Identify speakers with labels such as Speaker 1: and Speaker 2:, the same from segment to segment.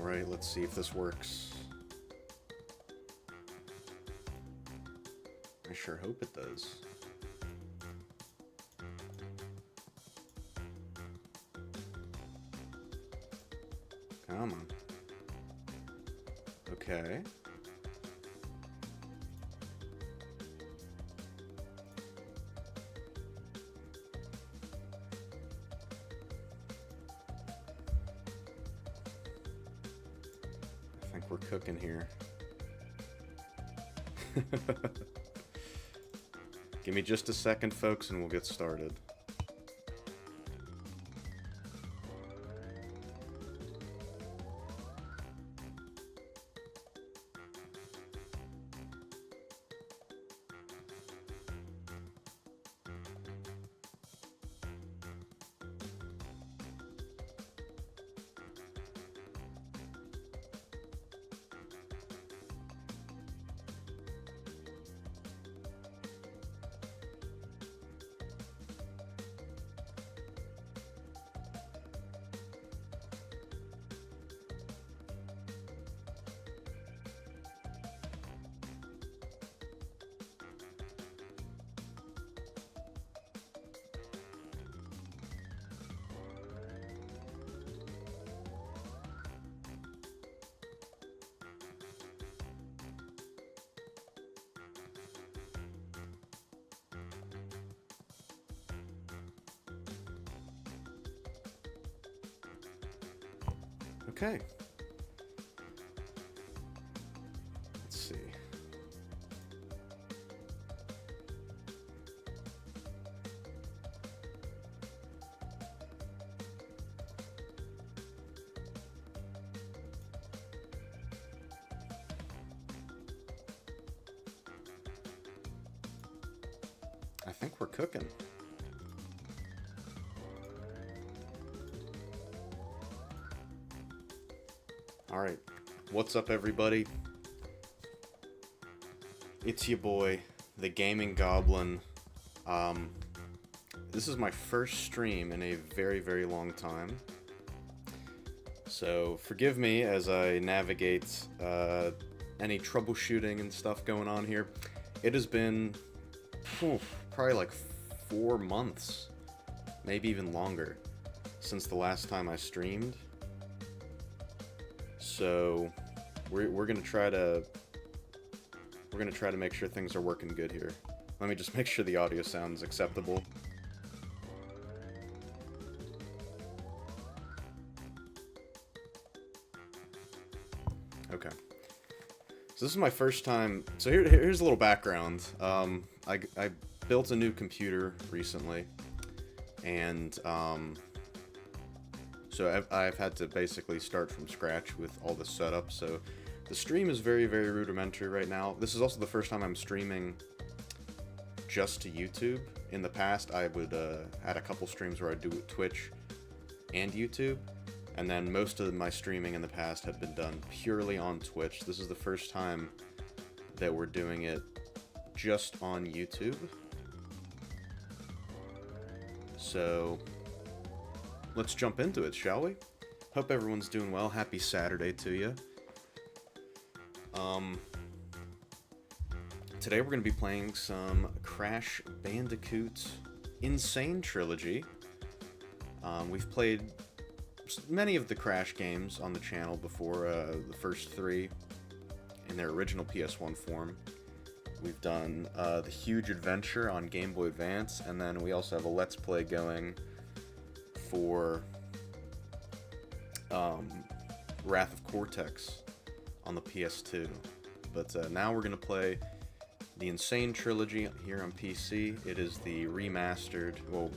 Speaker 1: Alright, let's see if this works. I sure hope it does. Come on. Okay. I think we're cooking here. Give me just a second, folks, and we'll get started. Okay. Let's see. I think we're cooking. Alright, what's up everybody? It's your boy, the Gaming Goblin. This is my first stream in a very, very long time. So forgive me as I navigate any troubleshooting and stuff going on here. It has been probably like 4 months, maybe even longer, since the last time I streamed. So we're gonna try to make sure things are working good here. Let me just make sure the audio sounds acceptable. Okay. So this is my first time. So here's a little background. I built a new computer recently, and so I've had to basically start from scratch with all the setup, so the stream is very, very rudimentary right now. This is also the first time I'm streaming just to YouTube. In the past, I would had a couple streams where I'd do Twitch and YouTube, and then most of my streaming in the past had been done purely on Twitch. This is the first time that we're doing it just on YouTube. So let's jump into it, shall we? Hope everyone's doing well. Happy Saturday to you. Today we're going to be playing some Crash Bandicoot Sane Trilogy. We've played many of the Crash games on the channel before, the first 3 in their original PS1 form. We've done the Huge Adventure on Game Boy Advance, and then we also have a Let's Play going for Wrath of Cortex on the PS2. But now we're going to play the Sane Trilogy here on PC. It is the remastered, well,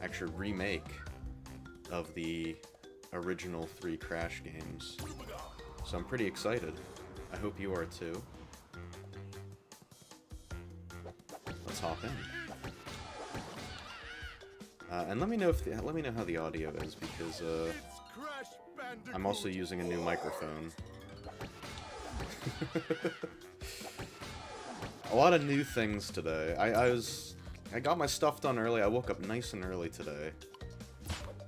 Speaker 1: actually remake of the original 3 Crash games. So I'm pretty excited. I hope you are too. Let's hop in. And let me know if let me know how the audio is, because I'm also using a new microphone. A lot of new things today. I got my stuff done early. I woke up nice and early today,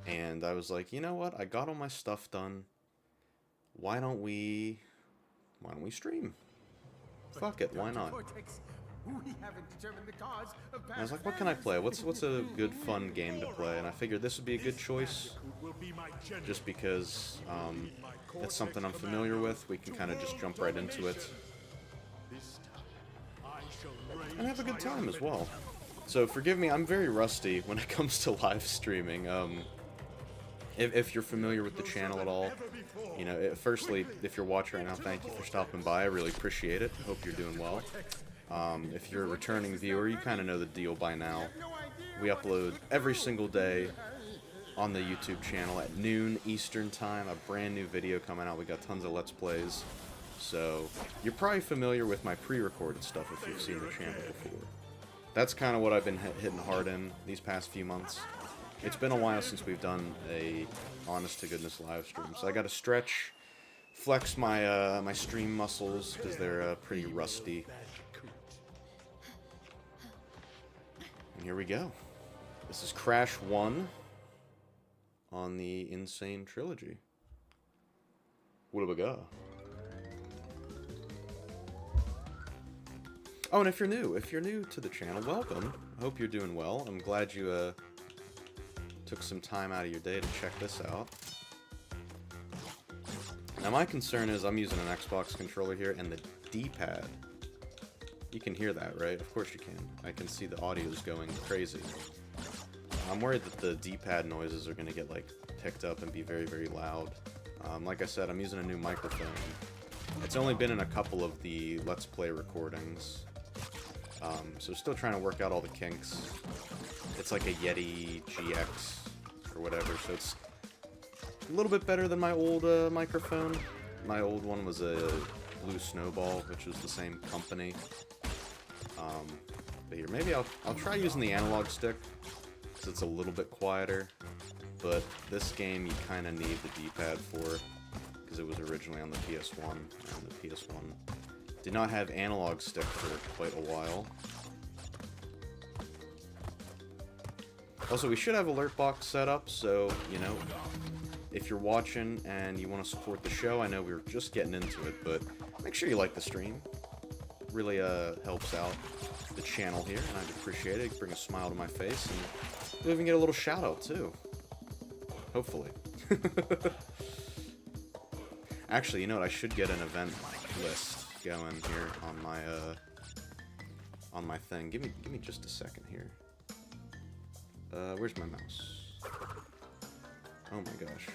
Speaker 1: and I was like, you know what? I got all my stuff done. why don't we stream? Fuck it, why not? And I was like, what can I play? What's a good fun game to play? And I figured this would be a good choice, just because it's something I'm familiar with. We can kind of just jump right into it and have a good time as well. So forgive me, I'm very rusty when it comes to live streaming. If you're familiar with the channel at all, you know, firstly, if you're watching right now, thank you for stopping by. I really appreciate it. Hope you're doing well. If you're a returning viewer, you kind of know the deal by now. We upload every single day on the YouTube channel at noon Eastern time, a brand new video coming out. We got tons of Let's Plays. So, you're probably familiar with my pre-recorded stuff if you've seen the channel before. That's kind of what I've been hitting hard in these past few months. It's been a while since we've done a honest-to-goodness live stream, so I gotta stretch, flex my my stream muscles, because they're pretty rusty. And here we go. This is Crash 1 on the Sane Trilogy. What do we got? Oh, and if you're new to the channel, welcome. I hope you're doing well. I'm glad you took some time out of your day to check this out. Now my concern is I'm using an Xbox controller here, and the D-pad. You can hear that, right? Of course you can. I can see the audio is going crazy. I'm worried that the D-pad noises are going to get, like, picked up and be very, very loud. Like I said, I'm using a new microphone. It's only been in a couple of the Let's Play recordings. So still trying to work out all the kinks. It's like a Yeti GX or whatever, so it's a little bit better than my old microphone. My old one was a Blue Snowball, which was the same company. But here, maybe I'll try using the analog stick, because it's a little bit quieter. But this game you kind of need the D-pad for, because it was originally on the PS1, and the PS1 did not have analog stick for quite a while. Also, we should have alert box set up, so, you know, if you're watching and you want to support the show, I know we were just getting into it, but make sure you like the stream. Really helps out the channel here, and I'd appreciate it. Bring a smile to my face, and you'll even get a little shout out too. Hopefully. Actually, you know what? I should get an event list going here on my thing. Give me just a second here. Where's my mouse? Oh my gosh.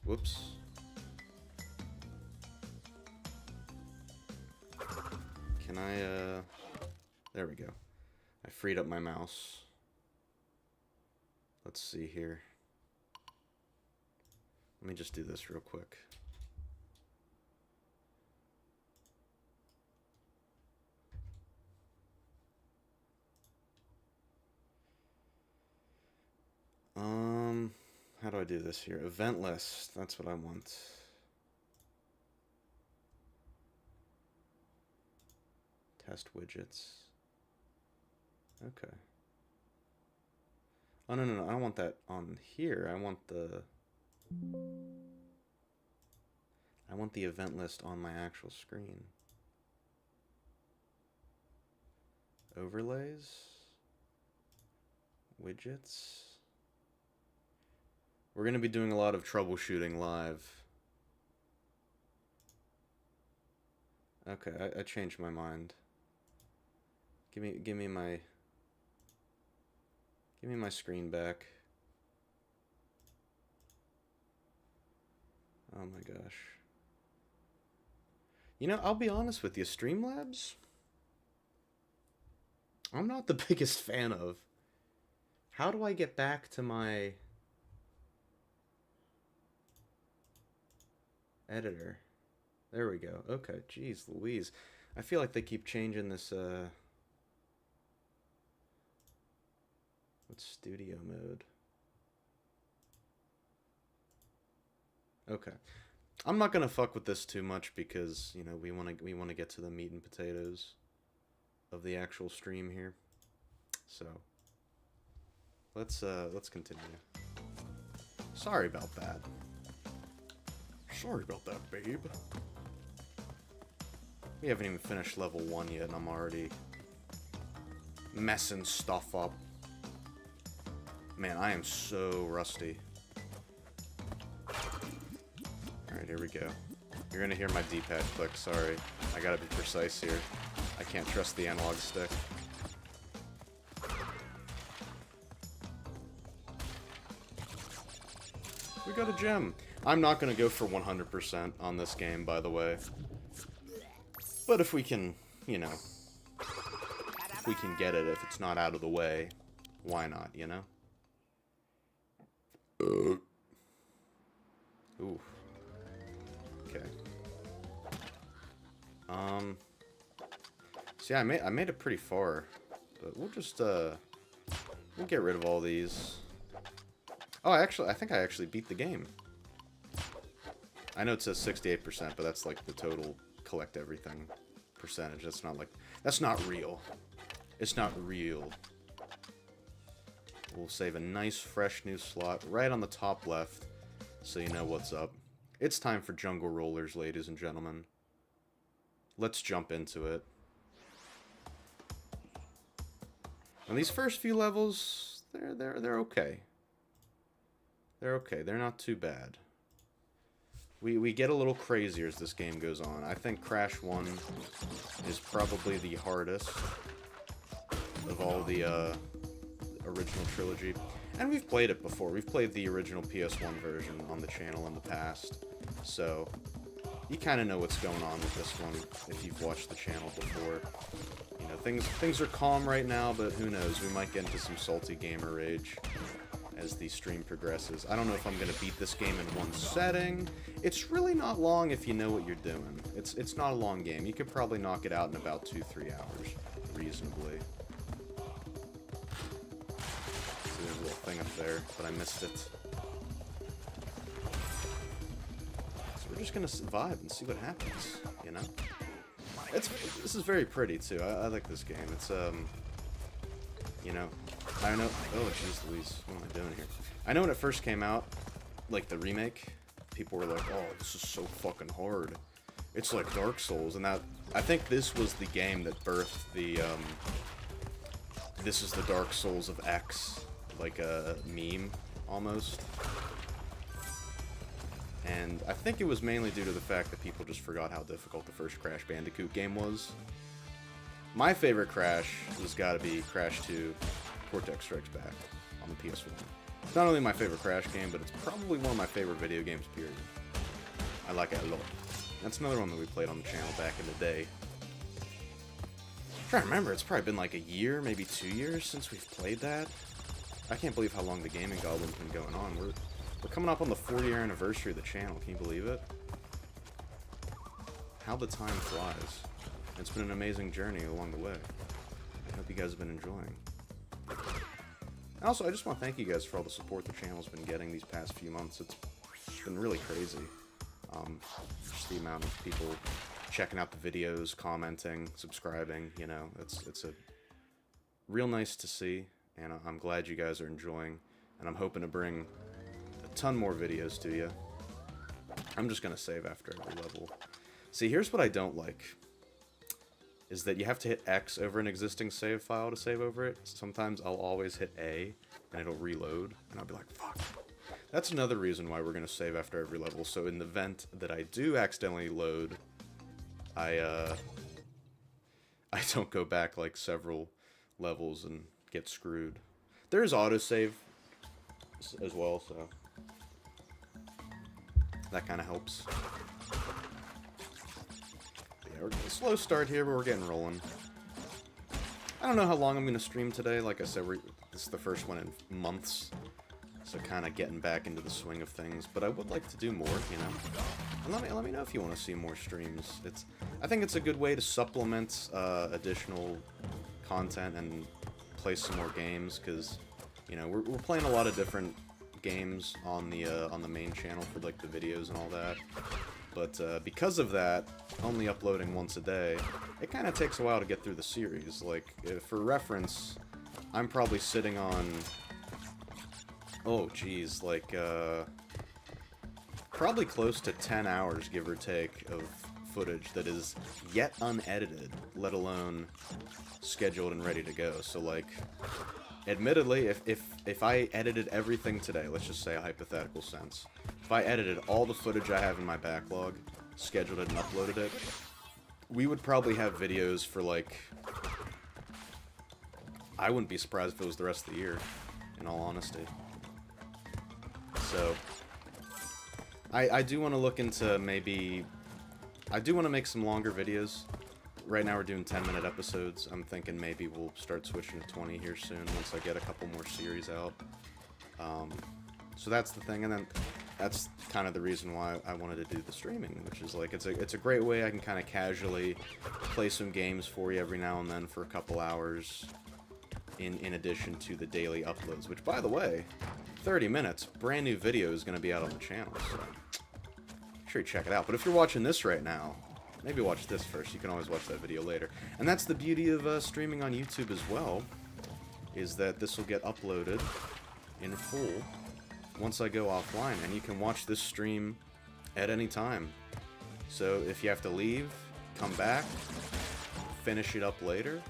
Speaker 1: Whoops. Can I, there we go. I freed up my mouse. Let's see here. Let me just do this real quick. How do I do this here? Event list, that's what I want. Test widgets. Okay. Oh, no, I don't want that on here. I want the event list on my actual screen. Overlays. Widgets. We're going to be doing a lot of troubleshooting live. Okay, I changed my mind. Give me my screen back. Oh my gosh. You know, I'll be honest with you, Streamlabs, I'm not the biggest fan of. How do I get back to my editor? There we go. Okay, jeez Louise. I feel like they keep changing this, what's studio mode? Okay. I'm not gonna fuck with this too much because, you know, we wanna get to the meat and potatoes of the actual stream here. So let's continue. Sorry about that. Sorry about that, babe. We haven't even finished level 1 yet, and I'm already messing stuff up. Man, I am so rusty. Alright, here we go. You're gonna hear my D-pad click, sorry. I gotta be precise here. I can't trust the analog stick. We got a gem. I'm not gonna go for 100% on this game, by the way. But if we can, you know, if we can get it, if it's not out of the way, why not, you know? Ooh. Okay. See, I made it pretty far, but we'll just, we'll get rid of all these. Oh, I think I actually beat the game. I know it says 68%, but that's like the total collect everything percentage. That's not like, that's not real. It's not real. We'll save a nice fresh new slot right on the top left so you know what's up. It's time for Jungle Rollers, ladies and gentlemen. Let's jump into it. And these first few levels, they're okay. They're okay. They're not too bad. We get a little crazier as this game goes on. I think Crash 1 is probably the hardest of all the original trilogy. And we've played it before. We've played the original PS1 version on the channel in the past. So, you kind of know what's going on with this one if you've watched the channel before. You know, things are calm right now, but who knows? We might get into some salty gamer rage as the stream progresses. I don't know if I'm going to beat this game in one setting. It's really not long if you know what you're doing. It's not a long game. You could probably knock it out in about 2-3 hours, reasonably. See, there's a little thing up there, but I missed it. So we're just going to vibe and see what happens, you know? This is very pretty, too. I like this game. It's, you know, I know. Oh, jeez Louise. What am I doing here? I know when it first came out, like the remake, people were like, oh, this is so fucking hard. It's like Dark Souls. And that, I think this was the game that birthed the, this is the Dark Souls of X, like a meme, almost. And I think it was mainly due to the fact that people just forgot how difficult the first Crash Bandicoot game was. My favorite Crash has got to be Crash 2 Cortex Strikes Back on the PS1. It's not only my favorite Crash game, but it's probably one of my favorite video games, period. I like it a lot. That's another one that we played on the channel back in the day. I'm trying to remember, it's probably been like a year, maybe 2 years since we've played that. I can't believe how long the Gaming Goblin's been going on. We're coming up on the 40-year anniversary of the channel, can you believe it? How the time flies. It's been an amazing journey along the way. I hope you guys have been enjoying. And also, I just want to thank you guys for all the support the channel's been getting these past few months. It's been really crazy. Just the amount of people checking out the videos, commenting, subscribing, you know, it's a real nice to see, and I'm glad you guys are enjoying, and I'm hoping to bring a ton more videos to you. I'm just going to save after every level. See, here's what I don't like. Is that you have to hit X over an existing save file to save over it. Sometimes I'll always hit A, and it'll reload, and I'll be like, fuck. That's another reason why we're going to save after every level, so in the event that I do accidentally load, I don't go back, like, several levels and get screwed. There is autosave as well, so that kind of helps. We're getting a slow start here, but we're getting rolling. I don't know how long I'm going to stream today. Like I said, this is the first one in months. So kind of getting back into the swing of things. But I would like to do more, you know. And let me know if you want to see more streams. I think it's a good way to supplement additional content and play some more games. Because, you know, we're playing a lot of different games on the main channel for, like, the videos and all that. But because of that, only uploading once a day, it kind of takes a while to get through the series. Like, for reference, I'm probably sitting on, oh geez, like, probably close to 10 hours, give or take, of footage that is yet unedited, let alone scheduled and ready to go. So, like, admittedly, if I edited everything today, let's just say a hypothetical sense, if I edited all the footage I have in my backlog, scheduled it and uploaded it, we would probably have videos for, like, I wouldn't be surprised if it was the rest of the year, in all honesty. So, I do want to look into maybe, I do want to make some longer videos. Right now we're doing 10-minute episodes. I'm thinking maybe we'll start switching to 20 here soon once I get a couple more series out. So that's the thing, and then that's kind of the reason why I wanted to do the streaming, which is like, it's a great way I can kind of casually play some games for you every now and then for a couple hours in addition to the daily uploads, which, by the way, 30 minutes, brand new video is going to be out on the channel, so make sure you check it out. But if you're watching this right now, maybe watch this first. You can always watch that video later. And that's the beauty of streaming on YouTube as well, is that this will get uploaded in full once I go offline, and you can watch this stream at any time. So if you have to leave, come back, finish it up later,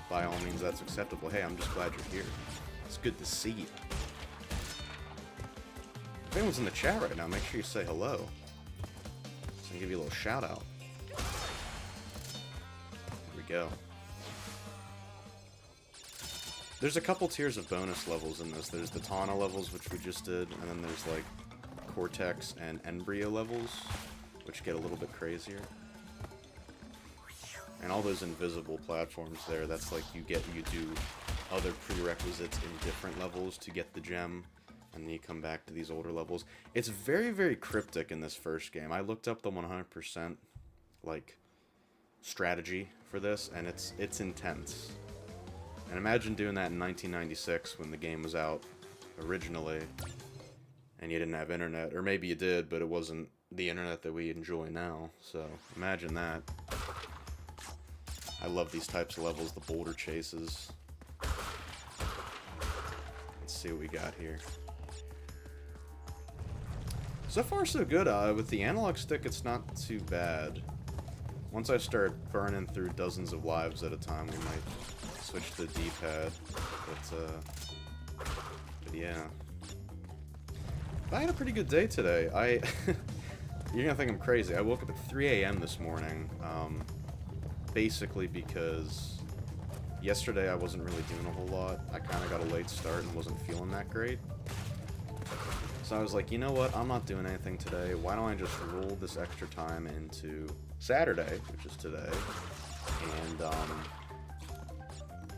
Speaker 1: by all means that's acceptable. Hey, I'm just glad you're here. It's good to see you. If anyone's in the chat right now, make sure you say hello, so I can give you a little shout out. Here we go. There's a couple tiers of bonus levels in this. There's the Tana levels, which we just did, and then there's like Cortex and Embryo levels, which get a little bit crazier. And all those invisible platforms there, that's like you do other prerequisites in different levels to get the gem, and then you come back to these older levels. It's very, very cryptic in this first game. I looked up the 100% like strategy for this, and it's intense. And imagine doing that in 1996 when the game was out originally, and you didn't have internet, or maybe you did, but it wasn't the internet that we enjoy now. So imagine that. I love these types of levels, the boulder chases. Let's see what we got here. So far so good. With the analog stick, it's not too bad. Once I start burning through dozens of lives at a time, we might switch to the D-pad. But yeah. I had a pretty good day today. You're gonna think I'm crazy. I woke up at 3 a.m. this morning. Basically because yesterday I wasn't really doing a whole lot. I kind of got a late start and wasn't feeling that great. So I was like, you know what, I'm not doing anything today. Why don't I just roll this extra time into Saturday, which is today, and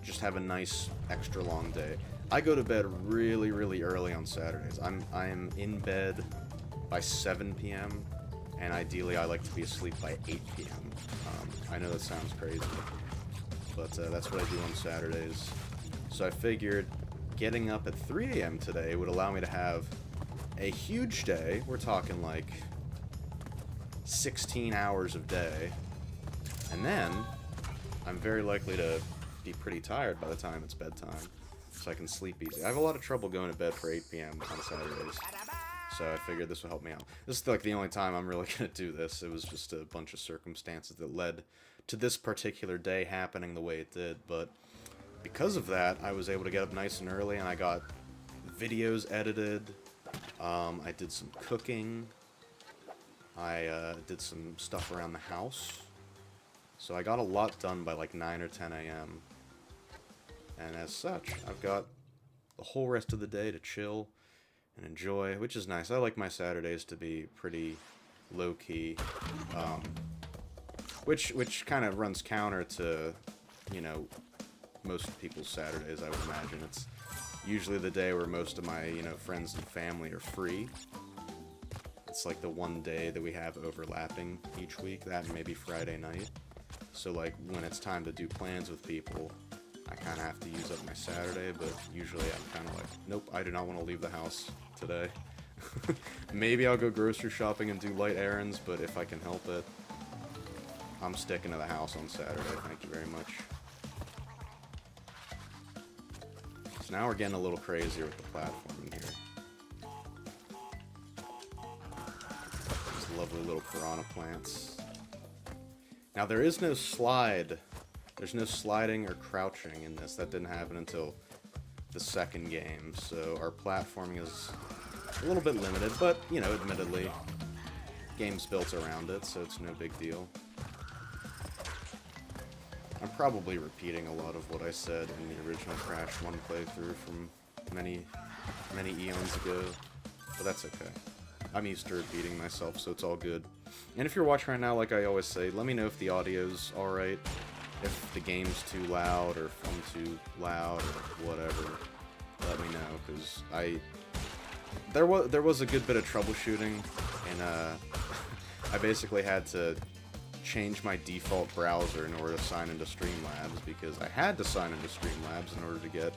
Speaker 1: just have a nice extra long day. I go to bed really, really early on Saturdays. I am in bed by 7 p.m. and ideally I like to be asleep by 8 p.m. I know that sounds crazy, but that's what I do on Saturdays. So I figured getting up at 3 a.m. today would allow me to have a huge day. We're talking like 16 hours of day, and then I'm very likely to be pretty tired by the time it's bedtime, so I can sleep easy. I have a lot of trouble going to bed for 8 p.m. on Saturdays. So I figured this would help me out. This is like the only time I'm really going to do this. It was just a bunch of circumstances that led to this particular day happening the way it did. But because of that, I was able to get up nice and early, and I got videos edited. I did some cooking. I did some stuff around the house. So I got a lot done by like 9 or 10 a.m. And as such, I've got the whole rest of the day to chill and enjoy, which is nice. I like my Saturdays to be pretty low-key, which kind of runs counter to, you know, most people's Saturdays, I would imagine. It's usually the day where most of my, you know, friends and family are free. It's like the one day that we have overlapping each week, that and maybe Friday night. So, like, when it's time to do plans with people, I kind of have to use up my Saturday, but usually I'm kind of like, nope, I do not want to leave the house today. Maybe I'll go grocery shopping and do light errands, but if I can help it, I'm sticking to the house on Saturday. Thank you very much. So now we're getting a little crazier with the platforming here. lovely little piranha plants. Now there is no slide. There's no sliding or crouching in this. That didn't happen until the second game, so our platforming is a little bit limited, but, you know, admittedly, game's built around it, so it's no big deal. I'm probably repeating a lot of what I said in the original Crash 1 playthrough from many eons ago, but that's okay. I'm used to repeating myself, so it's all good. And if you're watching right now, like I always say, let me know if the audio's alright, if the game's too loud, or if I'm too loud, or whatever. Let me know, because there was a good bit of troubleshooting, and I basically had to change my default browser in order to sign into Streamlabs, because I had to sign into Streamlabs in order to get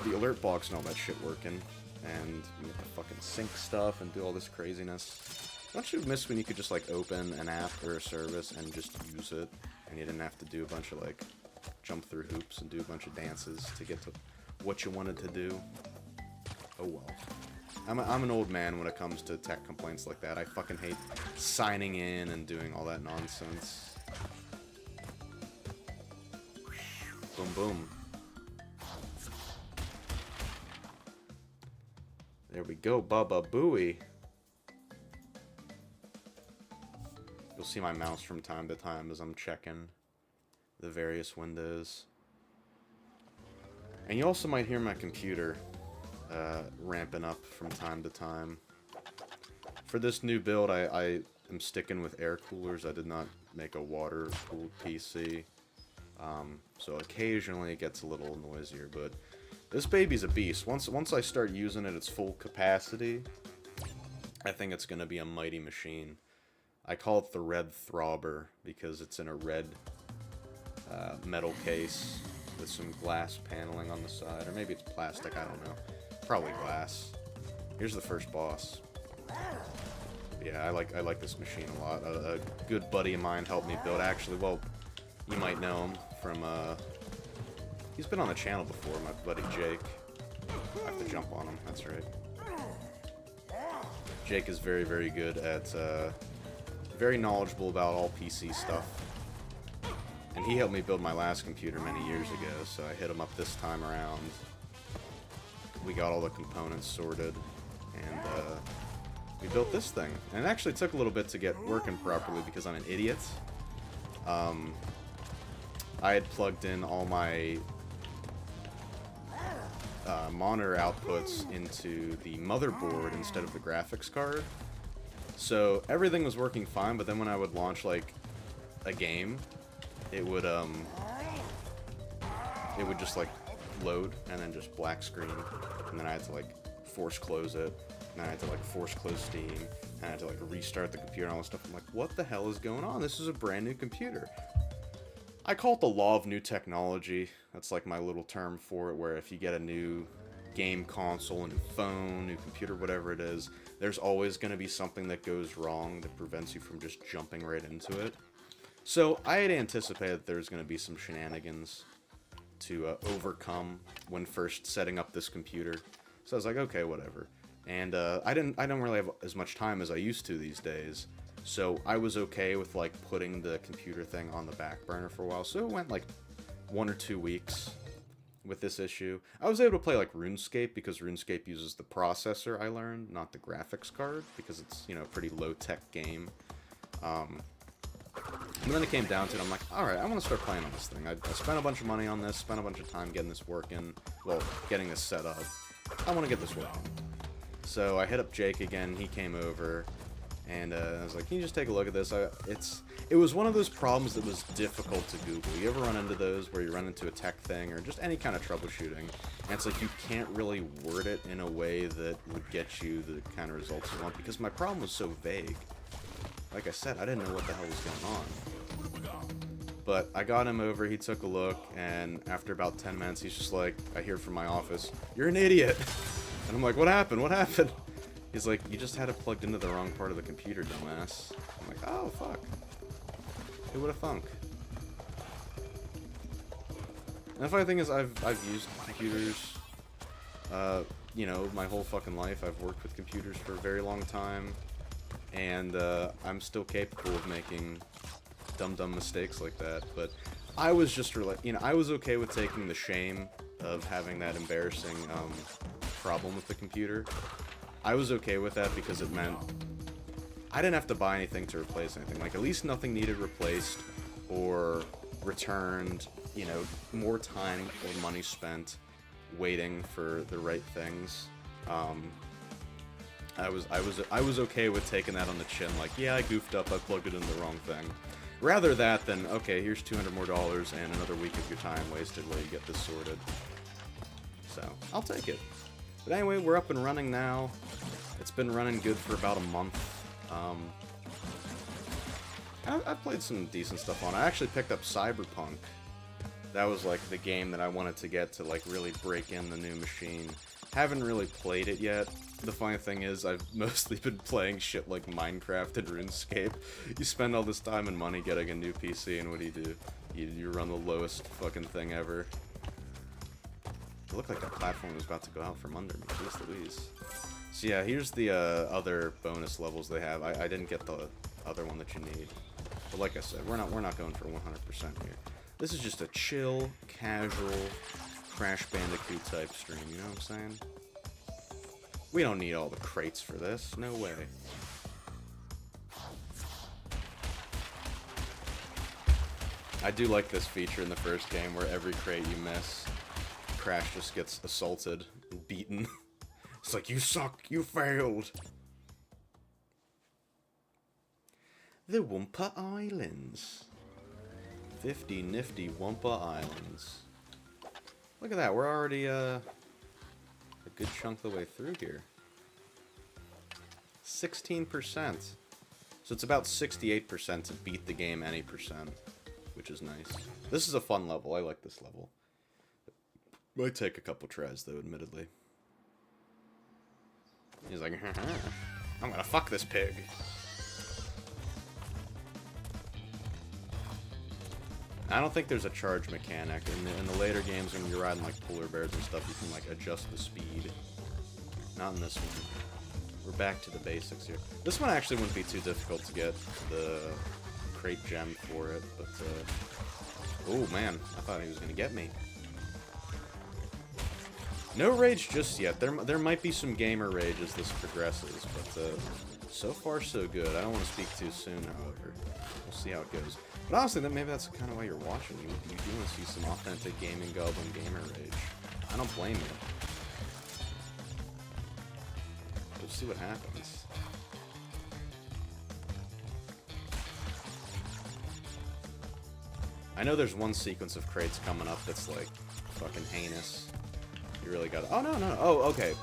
Speaker 1: the alert box and all that shit working, and you have to fucking sync stuff and do all this craziness. Don't you miss when you could just, like, open an app or a service and just use it, and you didn't have to do a bunch of, like, jump through hoops and do a bunch of dances to get to what you wanted to do? Oh well. I'm an old man when it comes to tech complaints like that. I fucking hate signing in and doing all that nonsense. Boom boom. There we go, Baba Booey. You'll see my mouse from time to time as I'm checking the various windows. And you also might hear my computer ramping up from time to time. For this new build, I am sticking with air coolers. I did not make a water-cooled PC. So occasionally it gets a little noisier, but this baby's a beast. Once I start using it at its full capacity, I think it's going to be a mighty machine. I call it the Red Throbber because it's in a red metal case with some glass paneling on the side, or maybe it's plastic, I don't know. Probably glass. Here's the first boss. Yeah, I like this machine a lot. A good buddy of mine helped me build. Actually, well, you might know him from he's been on the channel before, my buddy Jake. I have to jump on him, that's right. Jake is very, very good at very knowledgeable about all PC stuff. And he helped me build my last computer many years ago, so I hit him up this time around. We got all the components sorted, and we built this thing. And it actually took a little bit to get working properly because I'm an idiot. I had plugged in all my monitor outputs into the motherboard instead of the graphics card. So everything was working fine, but then when I would launch, like, a game, it would just, like, load, and then just black screen, and then I had to, like, force close it, and then I had to, like, force close Steam, and I had to, like, restart the computer and all this stuff. I'm like, what the hell is going on? This is a brand new computer. I call it the law of new technology. That's, like, my little term for it, where if you get a new game console, a new phone, new computer, whatever it is, there's always going to be something that goes wrong that prevents you from just jumping right into it. So I had anticipated there's going to be some shenanigans to overcome when first setting up this computer. So I was like, okay, whatever. And I don't really have as much time as I used to these days. So I was okay with, like, putting the computer thing on the back burner for a while. So it went like 1 or 2 weeks with this issue. I was able to play, like, RuneScape because RuneScape uses the processor, I learned, not the graphics card, because it's, you know, a pretty low-tech game. And then it came down to it, I'm like, alright, I want to start playing on this thing. I spent a bunch of money on this, spent a bunch of time getting this working, well, getting this set up. I want to get this working. So I hit up Jake again, he came over, and I was like, can you just take a look at this? It was one of those problems that was difficult to Google. You ever run into those where you run into a tech thing or just any kind of troubleshooting, and it's like you can't really word it in a way that would get you the kind of results you want, because my problem was so vague. Like I said, I didn't know what the hell was going on. But I got him over, he took a look, and after about 10 minutes, he's just like, I hear from my office, "You're an idiot!" And I'm like, what happened? What happened? He's like, you just had it plugged into the wrong part of the computer, dumbass. I'm like, oh, fuck. Who would have thunk? And the funny thing is, I've used computers, you know, my whole fucking life. I've worked with computers for a very long time. and I'm still capable of making dumb mistakes like that. But I was just I was okay with taking the shame of having that embarrassing problem with the computer. I was okay with that because it meant I didn't have to buy anything to replace anything. Like, at least nothing needed replaced or returned, you know, more time or money spent waiting for the right things. I was okay with taking that on the chin, like, yeah, I goofed up, I plugged it in the wrong thing. Rather that than, okay, here's $200 more and another week of your time wasted while you get this sorted. So, I'll take it. But anyway, we're up and running now. It's been running good for about a month. I played some decent stuff on it. I actually picked up Cyberpunk. That was like the game that I wanted to get to like really break in the new machine. Haven't really played it yet. The funny thing is, I've mostly been playing shit like Minecraft and RuneScape. You spend all this time and money getting a new PC, and what do? You run the lowest fucking thing ever. It looked like the platform was about to go out from under me. Jeez Louise. So yeah, here's the other bonus levels they have. I didn't get the other one that you need. But like I said, we're not going for 100% here. This is just a chill, casual, Crash Bandicoot type stream, you know what I'm saying? We don't need all the crates for this, no way. I do like this feature in the first game where every crate you miss, Crash just gets assaulted and beaten. It's like, you suck, you failed. The Wumpa Islands. 50 nifty Wumpa Islands. Look at that, we're already a good chunk of the way through here. 16%. So it's about 68% to beat the game any percent, which is nice. This is a fun level, I like this level. Might take a couple tries though, admittedly. He's like, I'm gonna fuck this pig. I don't think there's a charge mechanic. In the later games when you're riding like polar bears and stuff, you can like adjust the speed. Not in this one. We're back to the basics here. This one actually wouldn't be too difficult to get the crate gem for it, but oh man, I thought he was gonna get me. No rage just yet. There might be some gamer rage as this progresses, but so far so good. I don't want to speak too soon, however. We'll see how it goes. But honestly, maybe that's kind of why you're watching. You do want to see some authentic gaming goblin gamer rage. I don't blame you. We'll see what happens. I know there's one sequence of crates coming up that's like fucking heinous. You really gotta... Oh, no. Oh, okay.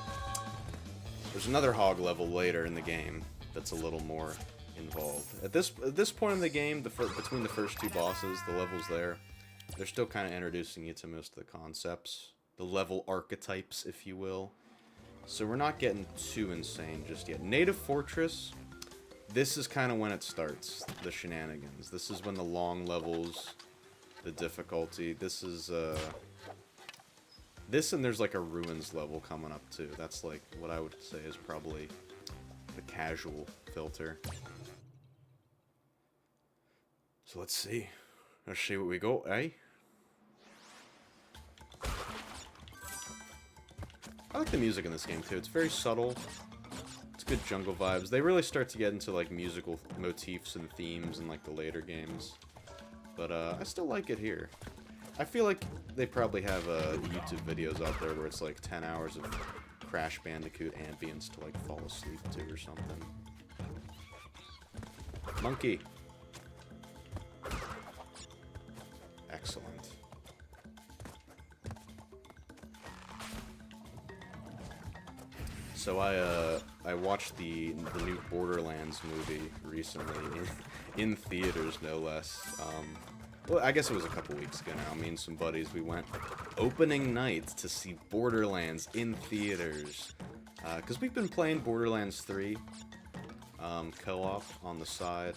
Speaker 1: There's another hog level later in the game that's a little more involved. At this point in the game, between the first two bosses, the levels there, they're still kind of introducing you to most of the concepts. The level archetypes, if you will. So we're not getting too insane just yet. Native Fortress, this is kind of when it starts, the shenanigans. This is when the long levels, the difficulty, this is, this and there's like a ruins level coming up too. That's like what I would say is probably the casual filter. So let's see. Let's see what we got, eh? I like the music in this game too. It's very subtle. It's good jungle vibes. They really start to get into like musical motifs and themes in like the later games. But I still like it here. I feel like they probably have YouTube videos out there where it's like 10 hours of Crash Bandicoot ambience to like fall asleep to or something. Monkey. Excellent. So I watched the new Borderlands movie recently in theaters, no less. Well, I guess it was a couple weeks ago now. Me and some buddies, we went opening night to see Borderlands in theaters. Because we've been playing Borderlands 3 co-op on the side.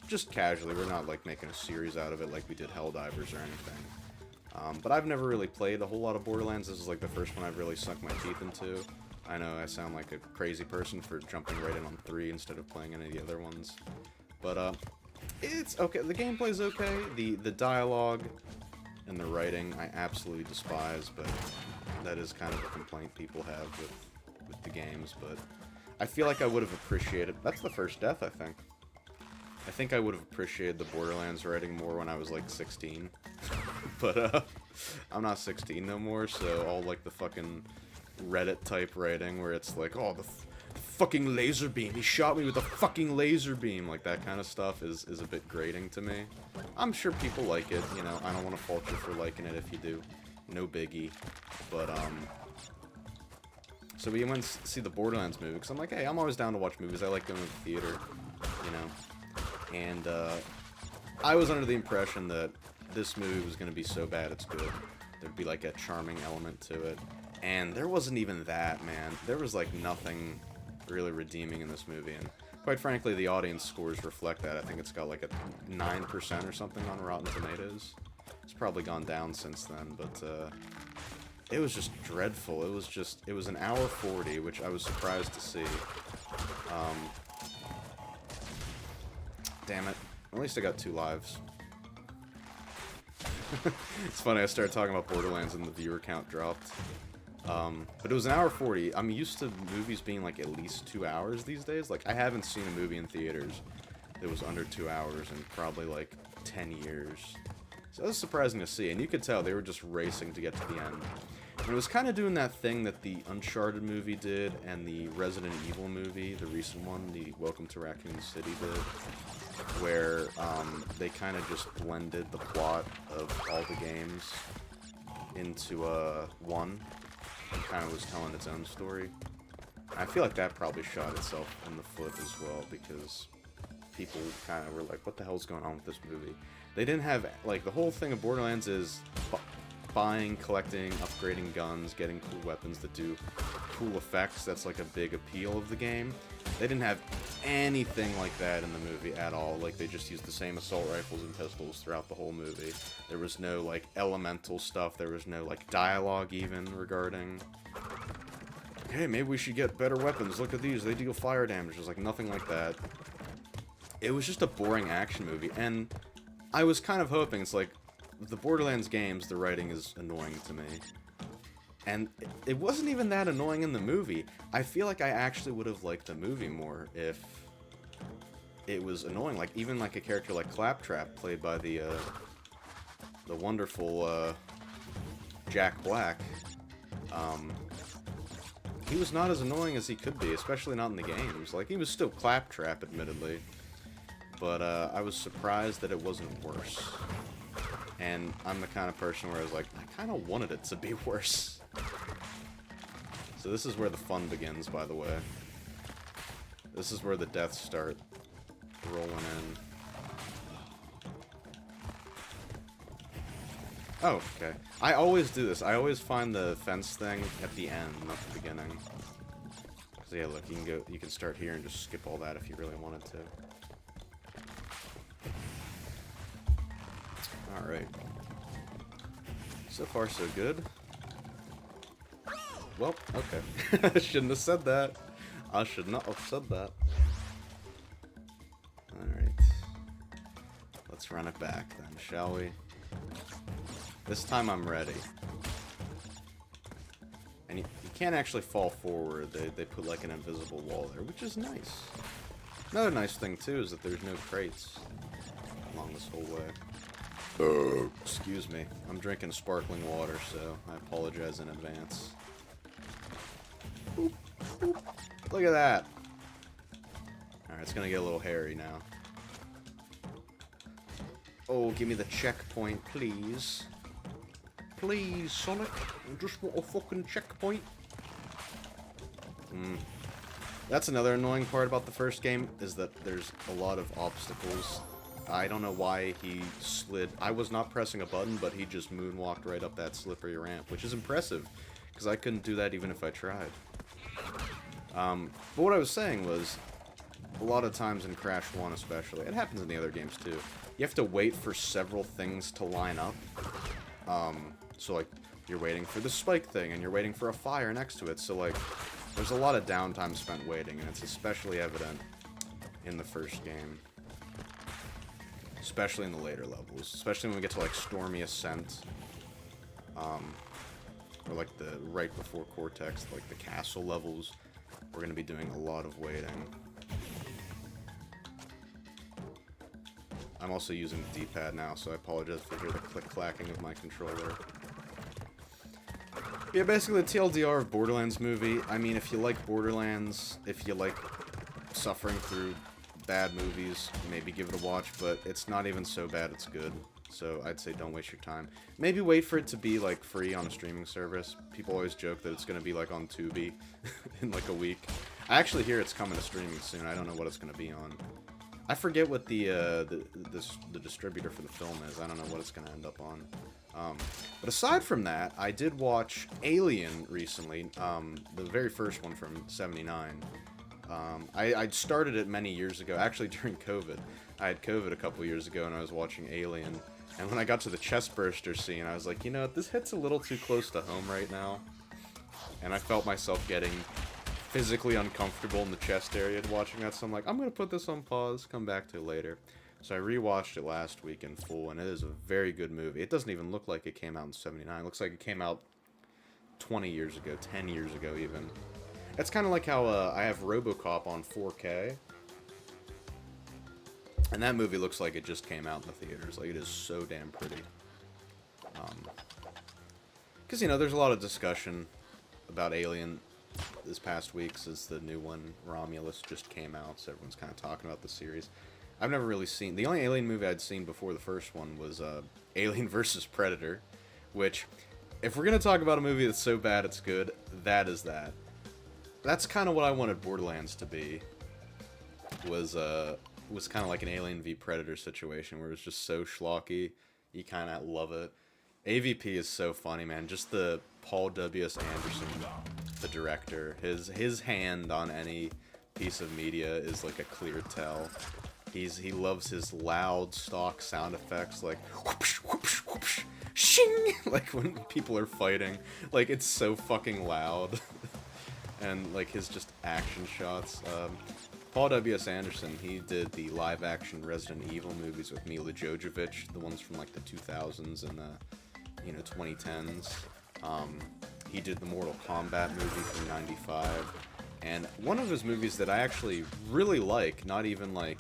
Speaker 1: Just casually. We're not like making a series out of it like we did Helldivers or anything. But I've never really played a whole lot of Borderlands. This is like the first one I've really sunk my teeth into. I know I sound like a crazy person for jumping right in on 3 instead of playing any of the other ones. But, it's okay. The gameplay's okay. The dialogue and the writing I absolutely despise, but that is kind of a complaint people have with the games, but I feel like I would have appreciated... That's the first death, I think. I think I would have appreciated the Borderlands writing more when I was, like, 16. But, I'm not 16 no more, so all, like, the fucking Reddit-type writing where it's like, oh, the fucking laser beam, he shot me with a fucking laser beam, like, that kind of stuff is a bit grating to me. I'm sure people like it, you know, I don't want to fault you for liking it if you do. No biggie. But, so we went to see the Borderlands movie, because I'm like, hey, I'm always down to watch movies, I like going to the theater, you know. And, I was under the impression that this movie was going to be so bad it's good. There'd be, like, a charming element to it. And there wasn't even that, man. There was, like, nothing really redeeming in this movie. And, quite frankly, the audience scores reflect that. I think it's got, like, a 9% or something on Rotten Tomatoes. It's probably gone down since then, but, it was just dreadful. It was an hour 40, which I was surprised to see. Damn it. At least I got 2 lives. It's funny, I started talking about Borderlands and the viewer count dropped. But it was an hour 40. I'm used to movies being like at least 2 hours these days. Like, I haven't seen a movie in theaters that was under 2 hours in probably like 10 years. So that was surprising to see, and you could tell they were just racing to get to the end. And it was kind of doing that thing that the Uncharted movie did and the Resident Evil movie, the recent one, the Welcome to Raccoon City did, where they kind of just blended the plot of all the games into one and kind of was telling its own story. I feel like that probably shot itself in the foot as well, because people kind of were like, what the hell's going on with this movie? They didn't have, like, the whole thing of Borderlands is buying, collecting, upgrading guns, getting cool weapons that do cool effects. That's like a big appeal of the game. They didn't have anything like that in the movie at all. Like, they just used the same assault rifles and pistols throughout the whole movie. There was no, like, elemental stuff. There was no, like, dialogue even regarding, hey, maybe we should get better weapons. Look at these. They deal fire damage. There's, like, nothing like that. It was just a boring action movie. And I was kind of hoping, it's like, the Borderlands games, the writing is annoying to me. And it wasn't even that annoying in the movie. I feel like I actually would have liked the movie more if it was annoying. Like, even like a character like Claptrap, played by the wonderful Jack Black. He was not as annoying as he could be, especially not in the games. Like, he was still Claptrap, admittedly. But I was surprised that it wasn't worse. And I'm the kind of person where I was like, I kind of wanted it to be worse. So this is where the fun begins, by the way. This is where the deaths start rolling in. Oh, okay. I always do this. I always find the fence thing at the end, not the beginning. Because, yeah, look, you can start here and just skip all that if you really wanted to. Alright. So far, so good. Well, okay. I shouldn't have said that. I should not have said that. Alright. Let's run it back then, shall we? This time I'm ready. And you can't actually fall forward. They put like an invisible wall there, which is nice. Another nice thing, too, is that there's no crates along this whole way. Excuse me. I'm drinking sparkling water, so I apologize in advance. Boop, boop. Look at that. Alright, it's gonna get a little hairy now. Oh, give me the checkpoint, please. Please, Sonic. I just want a fucking checkpoint. That's another annoying part about the first game, is that there's a lot of obstacles. I don't know why he slid. I was not pressing a button, but he just moonwalked right up that slippery ramp, which is impressive, because I couldn't do that even if I tried. But what I was saying was, a lot of times in Crash 1 especially, it happens in the other games too, you have to wait for several things to line up. So, like, you're waiting for the spike thing, and you're waiting for a fire next to it, so, like, There's a lot of downtime spent waiting, and it's especially evident in the first game. Especially in the later levels. Especially when we get to, like, Stormy Ascent. Or, like, the right before Cortex, like, the castle levels. We're going to be doing a lot of waiting. I'm also using the D-pad now, so I apologize if you hear the click-clacking of my controller. Yeah, basically the TLDR of Borderlands movie. I mean, if you like Borderlands, if you like suffering through bad movies, maybe give it a watch, but it's not even so bad it's good. So I'd say don't waste your time. Maybe wait for it to be, like, free on a streaming service. People always joke that it's going to be, like, on Tubi in, like, a week. I actually hear it's coming to streaming soon. I don't know what it's going to be on. I forget what the distributor for the film is. I don't know what it's going to end up on. But aside from that, I did watch Alien recently, the very first one from '79. I started it many years ago, actually during COVID. I had COVID a couple years ago and I was watching Alien. And when I got to the chestburster scene, I was like, you know what, this hits a little too close to home right now. And I felt myself getting physically uncomfortable in the chest area watching that, so I'm like, I'm going to put this on pause, come back to it later. So I rewatched it last week in full, and it is a very good movie. It doesn't even look like it came out in '79. It looks like it came out 20 years ago, 10 years ago even. It's kind of like how I have RoboCop on 4K. And that movie looks like it just came out in the theaters. Like, it is so damn pretty. Because, you know, there's a lot of discussion about Alien this past week, since the new one, Romulus, just came out, so everyone's kind of talking about the series. I've never really seen... The only Alien movie I'd seen before the first one was Alien vs. Predator, which, if we're going to talk about a movie that's so bad it's good, that is that. That's kind of what I wanted Borderlands to be, was kind of like an Alien v Predator situation, where it's just so schlocky, you kind of love it. AVP is so funny, man. Just the Paul W.S. Anderson, the director, his hand on any piece of media is like a clear tell. He loves his loud stock sound effects, like whoopsh, whoopsh, whoopsh, shing, like when people are fighting. Like, it's so fucking loud. And like his just action shots. Paul W.S. Anderson, he did the live-action Resident Evil movies with Mila Jovovich, the ones from like the 2000s and the 2010s. He did the Mortal Kombat movie from '95, and one of his movies that I actually really like, not even like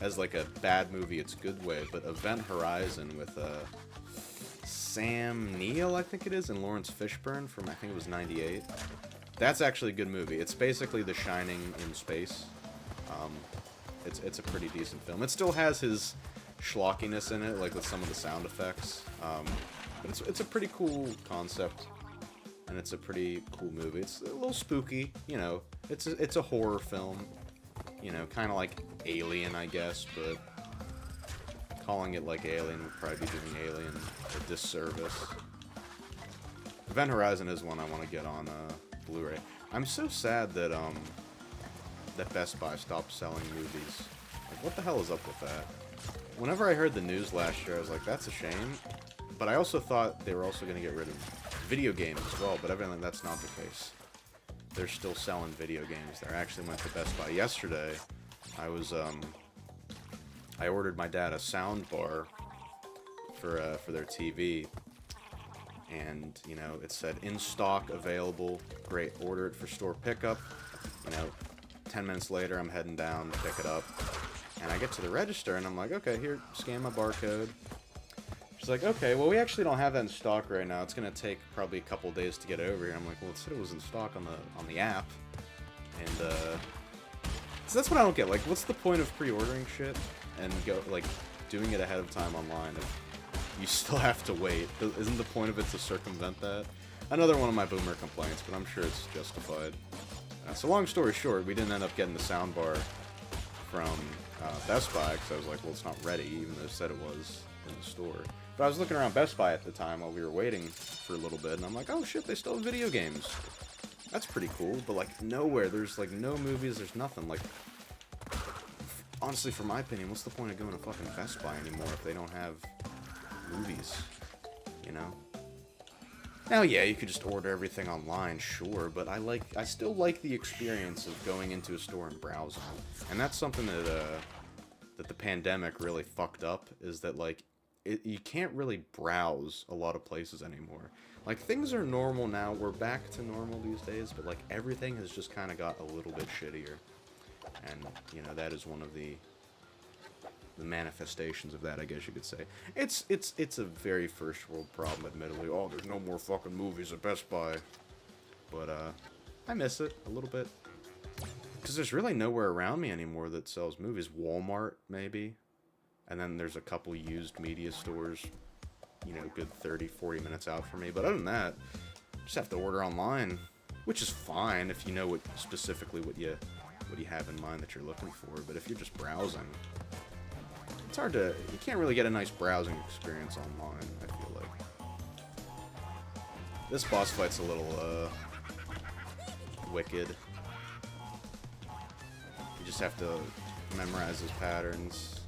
Speaker 1: as like a bad movie, it's good way, but Event Horizon with Sam Neill, I think it is, and Lawrence Fishburne from, I think it was '98. That's actually a good movie. It's basically The Shining in space. It's a pretty decent film. It still has his schlockiness in it, like with some of the sound effects. But it's a pretty cool concept, and it's a pretty cool movie. It's a little spooky, you know. It's a horror film, you know, kind of like Alien, I guess, but calling it like Alien would probably be doing Alien a disservice. Event Horizon is one I want to get on Blu-ray. I'm so sad that that Best Buy stopped selling movies. Like, what the hell is up with that? Whenever I heard the news last year, I was like, that's a shame. But I also thought they were also going to get rid of video games as well, but evidently that's not the case. They're still selling video games. I actually went to Best Buy yesterday. I ordered my dad a sound bar for their TV, and, you know, it said in stock, available, great, order it for store pickup. You know, 10 minutes later, I'm heading down to pick it up, and I get to the register, and I'm like, okay, here, scan my barcode. She's like, okay, well, we actually don't have that in stock right now. It's gonna take probably a couple days to get over here. I'm like, well, it said it was in stock on the app, and so that's what I don't get. Like, what's the point of pre-ordering shit and doing it ahead of time online if you still have to wait? Isn't the point of it to circumvent that? Another one of my boomer complaints, but I'm sure it's justified. So long story short, we didn't end up getting the soundbar from Best Buy, because I was like, well, it's not ready, even though it said it was in the store. But I was looking around Best Buy at the time while we were waiting for a little bit, and I'm like, oh shit, they still have video games. That's pretty cool, but like nowhere, there's like no movies, there's nothing. Like, honestly, for my opinion, what's the point of going to fucking Best Buy anymore if they don't have movies, you know? Now, yeah, you could just order everything online, sure, but I still like the experience of going into a store and browsing. And that's something that the pandemic really fucked up, is that, like, you can't really browse a lot of places anymore. Like, things are normal now, we're back to normal these days, but, like, everything has just kind of got a little bit shittier. And, you know, that is one of the manifestations of that, I guess you could say. It's a very first world problem, admittedly. Oh, there's no more fucking movies at Best Buy. But, I miss it a little bit. Because there's really nowhere around me anymore that sells movies. Walmart, maybe. And then there's a couple used media stores, you know, good 30, 40 minutes out from me. But other than that, just have to order online. Which is fine if you know specifically what you have in mind that you're looking for. But if you're just browsing, it's hard to... You can't really get a nice browsing experience online, I feel like. This boss fight's a little, wicked. You just have to memorize his patterns.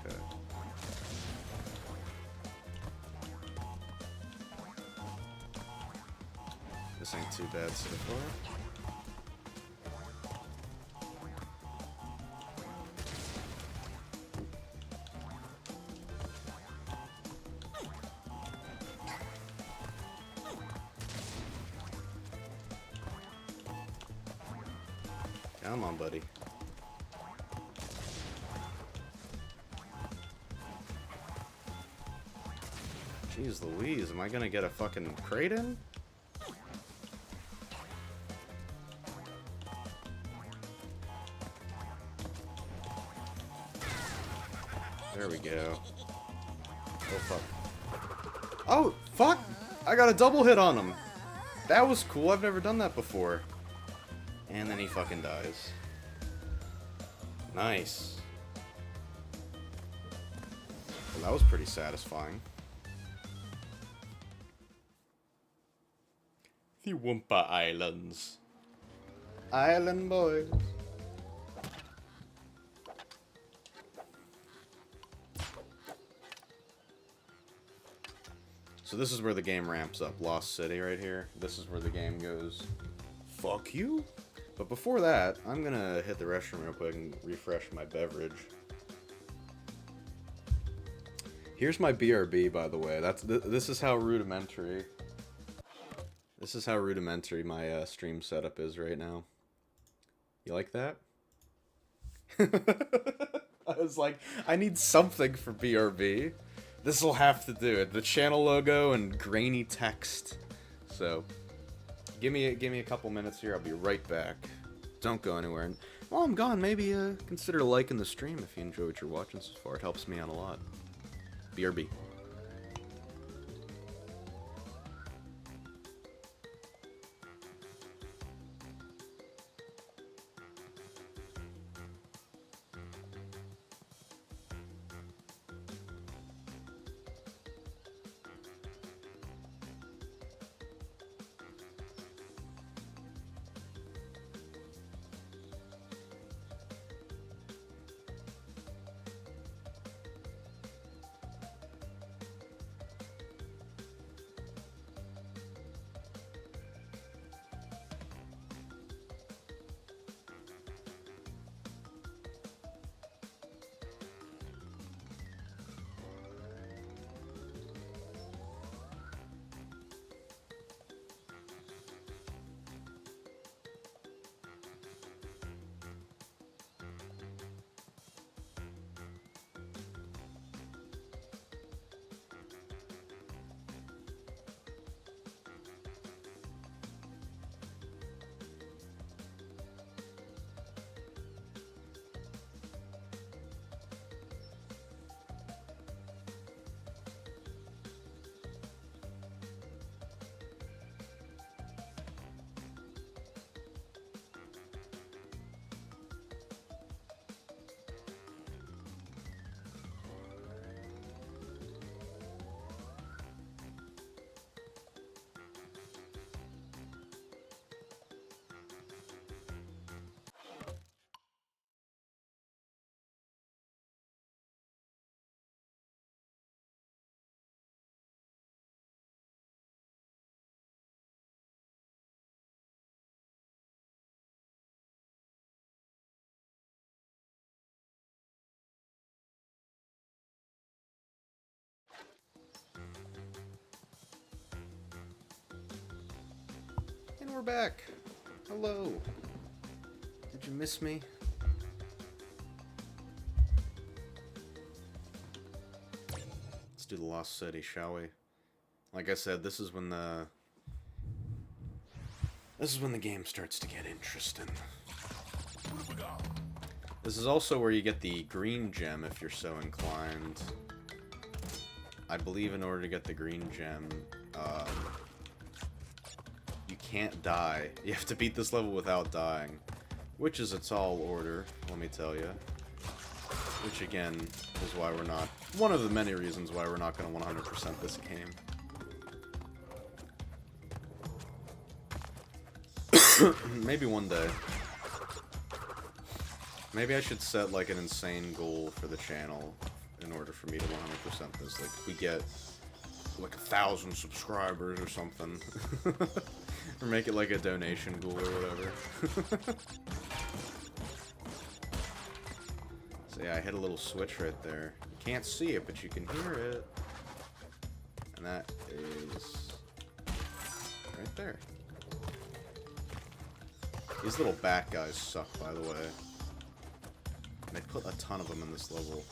Speaker 1: Okay. This ain't too bad so far. Come on, buddy. Jeez Louise, am I gonna get a fucking crate in? There we go. Oh, fuck. Oh, fuck! I got a double hit on him! That was cool, I've never done that before. And then he fucking dies. Nice. Well, that was pretty satisfying. The Wumpa Islands. Island boys. So this is where the game ramps up. Lost City right here. This is where the game goes, fuck you? But before that, I'm gonna hit the restroom real quick and refresh my beverage. Here's my BRB, by the way. This is how rudimentary. This is how rudimentary my stream setup is right now. You like that? I was like, I need something for BRB. This'll have to do it. The channel logo and grainy text. So. Give me a couple minutes here. I'll be right back. Don't go anywhere. And while I'm gone, maybe consider liking the stream if you enjoy what you're watching so far. It helps me out a lot. BRB. we're back. Hello. Did you miss me? Let's do the Lost City, shall we? Like I said, this is when the game starts to get interesting. This is also where you get the green gem if you're so inclined. I believe in order to get the green gem, you can't die. You have to beat this level without dying, which is a tall order, let me tell you. Which again is why we're not, one of the many reasons why we're not going to 100% this game. Maybe one day. Maybe I should set like an insane goal for the channel in order for me to 100% this. Like we get like 1,000 subscribers or something. Or make it like a donation goal or whatever. So yeah, I hit a little switch right there. You can't see it, but you can hear it. And that is right there. These little bat guys suck, by the way. And they put a ton of them in this level.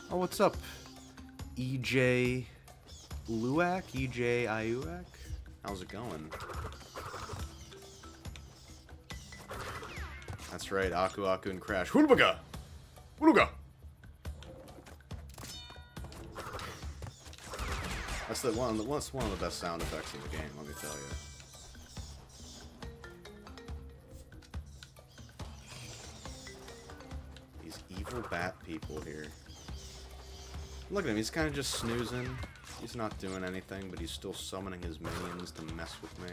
Speaker 1: Oh, what's up? EJ Luak? EJ Iuak? How's it going? That's right, Aku Aku and Crash. Hulubaga! Huluga! That's one of the best sound effects in the game, let me tell you. These evil bat people here. Look at him, he's kind of just snoozing. He's not doing anything, but he's still summoning his minions to mess with me.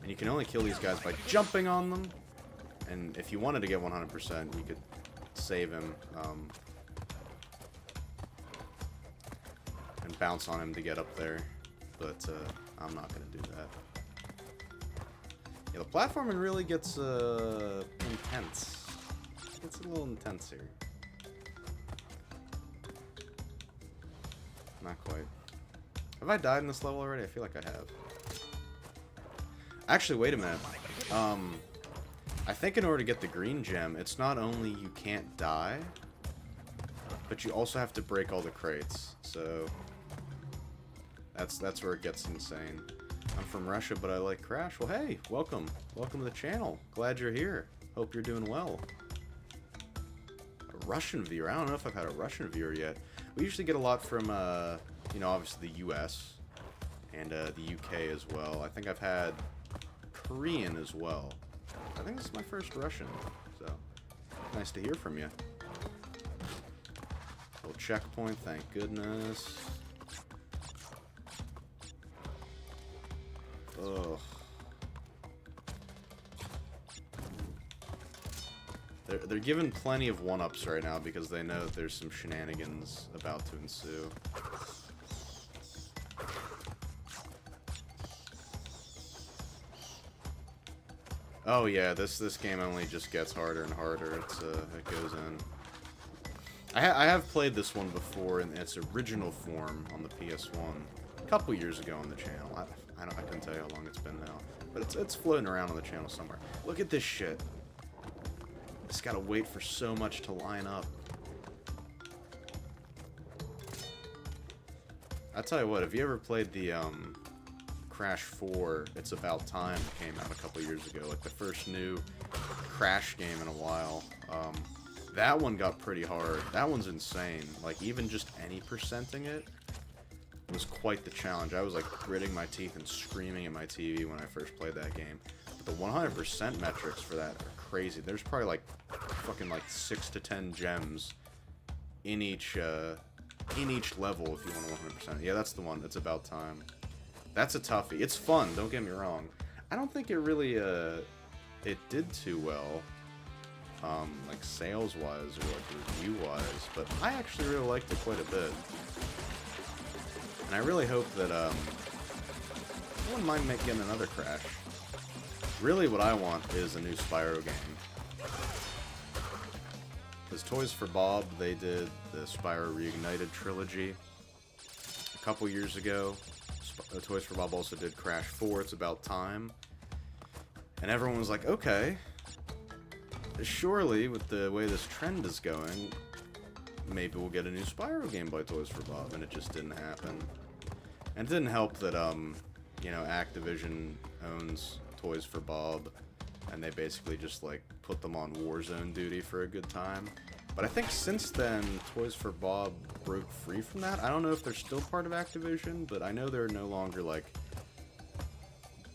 Speaker 1: And you can only kill these guys by jumping on them. And if you wanted to get 100%, you could save him. And bounce on him to get up there. But I'm not going to do that. Yeah, the platforming really gets intense. It gets a little intense here. Not quite. Have I died in this level already? I feel like I have. Actually, wait a minute. I think in order to get the green gem, it's not only you can't die, but you also have to break all the crates. So that's where it gets insane. I'm from Russia, but I like Crash. Well, hey, welcome. Welcome to the channel. Glad you're here. Hope you're doing well. A Russian viewer. I don't know if I've had a Russian viewer yet. We usually get a lot from, you know, obviously the US and the UK as well. I think I've had Korean as well. I think this is my first Russian, so nice to hear from you. Little checkpoint, thank goodness. Ugh. They're given plenty of one-ups right now because they know that there's some shenanigans about to ensue. Oh yeah, this game only just gets harder and harder. It goes in. I have played this one before in its original form on the PS1 a couple years ago on the channel. I couldn't tell you how long it's been now, but it's floating around on the channel somewhere. Look at this shit. Just gotta wait for so much to line up. I'll tell you what, have you ever played the Crash 4, It's About Time, came out a couple years ago, like the first new Crash game in a while. That one got pretty hard. That one's insane. Like, even just any percenting it was quite the challenge. I was like gritting my teeth and screaming at my TV when I first played that game. But the 100% metrics for that are crazy. There's probably like fucking like 6 to 10 gems in each level if you want 100%. Yeah, that's the one. It's About Time. That's a toughie. It's fun, don't get me wrong. I don't think it really it did too well, like sales-wise or like review-wise, but I actually really liked it quite a bit. And I really hope that I wouldn't mind getting another Crash. Really what I want is a new Spyro game. Because Toys for Bob, they did the Spyro Reignited trilogy, a couple years ago, Toys for Bob also did Crash 4, It's About Time. And everyone was like, okay, surely with the way this trend is going, maybe we'll get a new Spyro game by Toys for Bob, and it just didn't happen. And it didn't help that, you know, Activision owns Toys for Bob, and they basically just, like, put them on Warzone duty for a good time. But I think since then, Toys for Bob broke free from that. I don't know if they're still part of Activision, but I know they're no longer, like,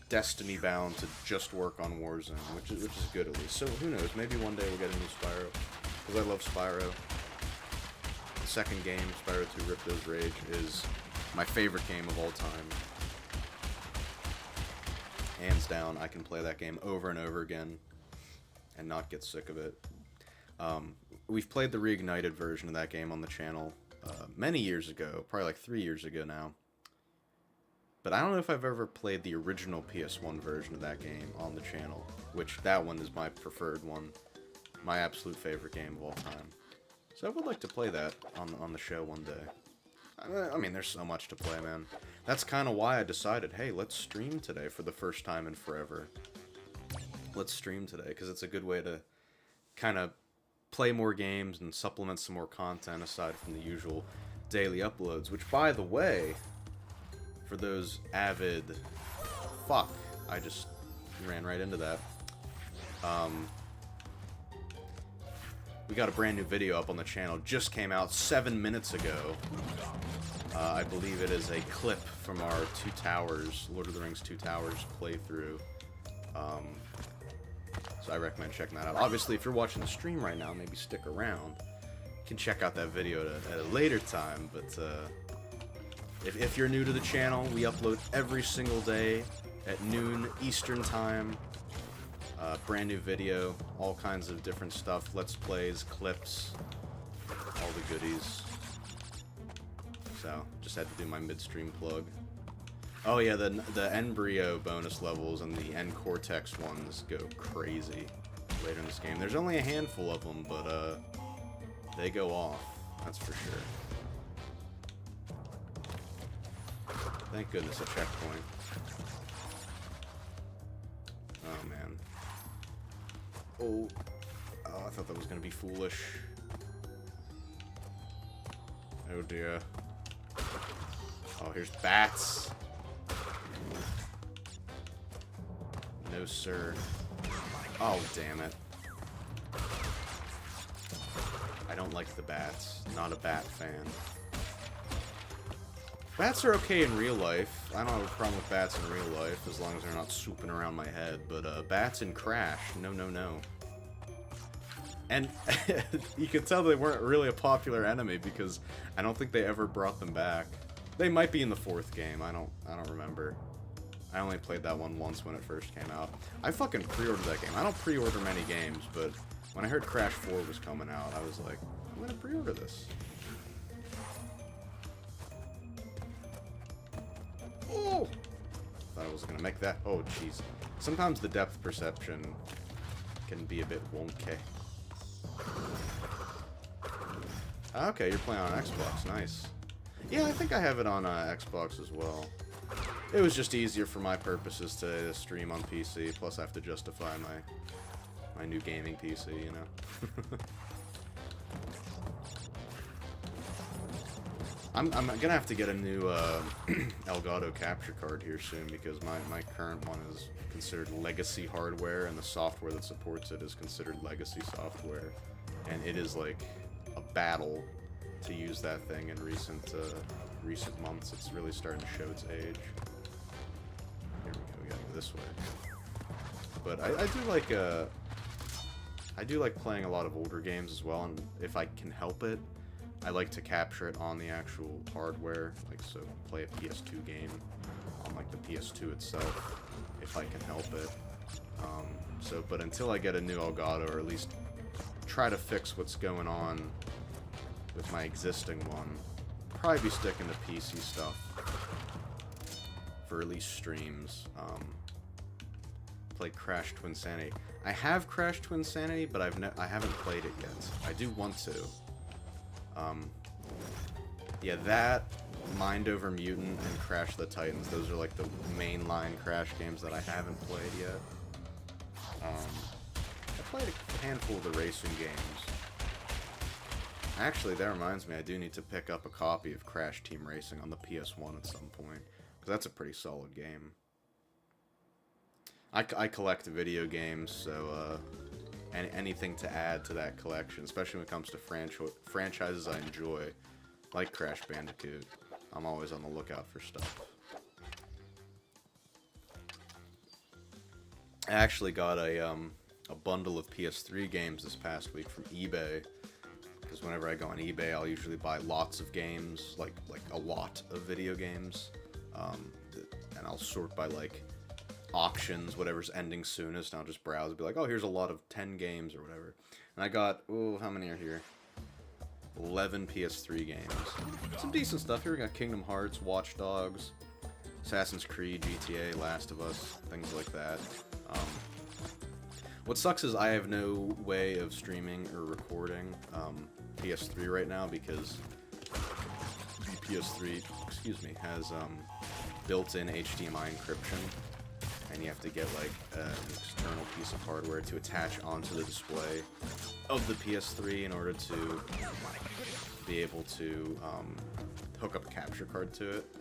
Speaker 1: Destiny bound to just work on Warzone, which is good at least. So who knows? Maybe one day we'll get a new Spyro, because I love Spyro. The second game, Spyro 2 Ripto's Rage, is my favorite game of all time. Hands down, I can play that game over and over again and not get sick of it. We've played the reignited version of that game on the channel many years ago, probably like 3 years ago now. But I don't know if I've ever played the original PS1 version of that game on the channel, which that one is my preferred one, my absolute favorite game of all time. So I would like to play that on the show one day. I mean, there's so much to play, man. That's kind of why I decided, hey, let's stream today for the first time in forever. Let's stream today, because it's a good way to kind of play more games and supplement some more content aside from the usual daily uploads, which, by the way, for those avid... Fuck, I just ran right into that. We got a brand new video up on the channel, just came out 7 minutes ago. I believe it is a clip from our Two Towers, Lord of the Rings Two Towers playthrough. So I recommend checking that out. Obviously, if you're watching the stream right now, maybe stick around. You can check out that video at a later time, but if you're new to the channel, we upload every single day at noon Eastern time. Brand new video, all kinds of different stuff, let's plays, clips, all the goodies. So, just had to do my midstream plug. Oh yeah, the Embryo bonus levels and the N Cortex ones go crazy later in this game. There's only a handful of them, but they go off, that's for sure. Thank goodness, a checkpoint. Oh man. Oh, I thought that was gonna be foolish. Oh dear. Oh, here's bats. No, sir. Oh, damn it. I don't like the bats. Not a bat fan. Bats are okay in real life. I don't have a problem with bats in real life, as long as they're not swooping around my head. But bats in Crash, no, no, no. And you can tell they weren't really a popular enemy, because I don't think they ever brought them back. They might be in the 4th game. I don't remember. I only played that one once when it first came out. I fucking pre-ordered that game. I don't pre-order many games, but when I heard Crash 4 was coming out, I was like, I'm gonna pre-order this. Oh! Thought I was gonna make that. Oh, jeez. Sometimes the depth perception can be a bit wonky. Okay, you're playing on Xbox. Nice. Yeah, I think I have it on Xbox as well. It was just easier for my purposes to stream on PC, plus I have to justify my new gaming PC, you know? I'm gonna have to get a new Elgato capture card here soon, because my current one is considered legacy hardware, and the software that supports it is considered legacy software. And it is like a battle to use that thing in recent months. It's really starting to show its age. Here we go, we gotta go this way. But I do like playing a lot of older games as well, and if I can help it, I like to capture it on the actual hardware, like, so play a PS2 game on like the PS2 itself, if I can help it. But until I get a new Elgato, or at least try to fix what's going on with my existing one, probably be sticking to PC stuff for at least streams. Play Crash Twinsanity. I have Crash Twinsanity, but I haven't played it yet. I do want to. Yeah, that Mind Over Mutant and Crash the Titans. Those are like the mainline Crash games that I haven't played yet. I played a handful of the racing games. Actually, that reminds me, I do need to pick up a copy of Crash Team Racing on the PS1 at some point, because that's a pretty solid game. I collect video games, so anything to add to that collection, especially when it comes to franchises I enjoy, like Crash Bandicoot. I'm always on the lookout for stuff. I actually got a bundle of PS3 games this past week from eBay, because whenever I go on eBay, I'll usually buy lots of games, like a lot of video games, and I'll sort by like auctions, whatever's ending soonest, and I'll just browse and be like, oh, here's a lot of 10 games or whatever. And I got, oh, how many are here? 11 PS3 games. Some decent stuff here. We got Kingdom Hearts, Watch Dogs, Assassin's Creed, GTA, Last of Us, things like that. What sucks is I have no way of streaming or recording PS3 right now, because the PS3, excuse me, has built-in HDMI encryption, and you have to get like an external piece of hardware to attach onto the display of the PS3 in order to be able to hook up a capture card to it.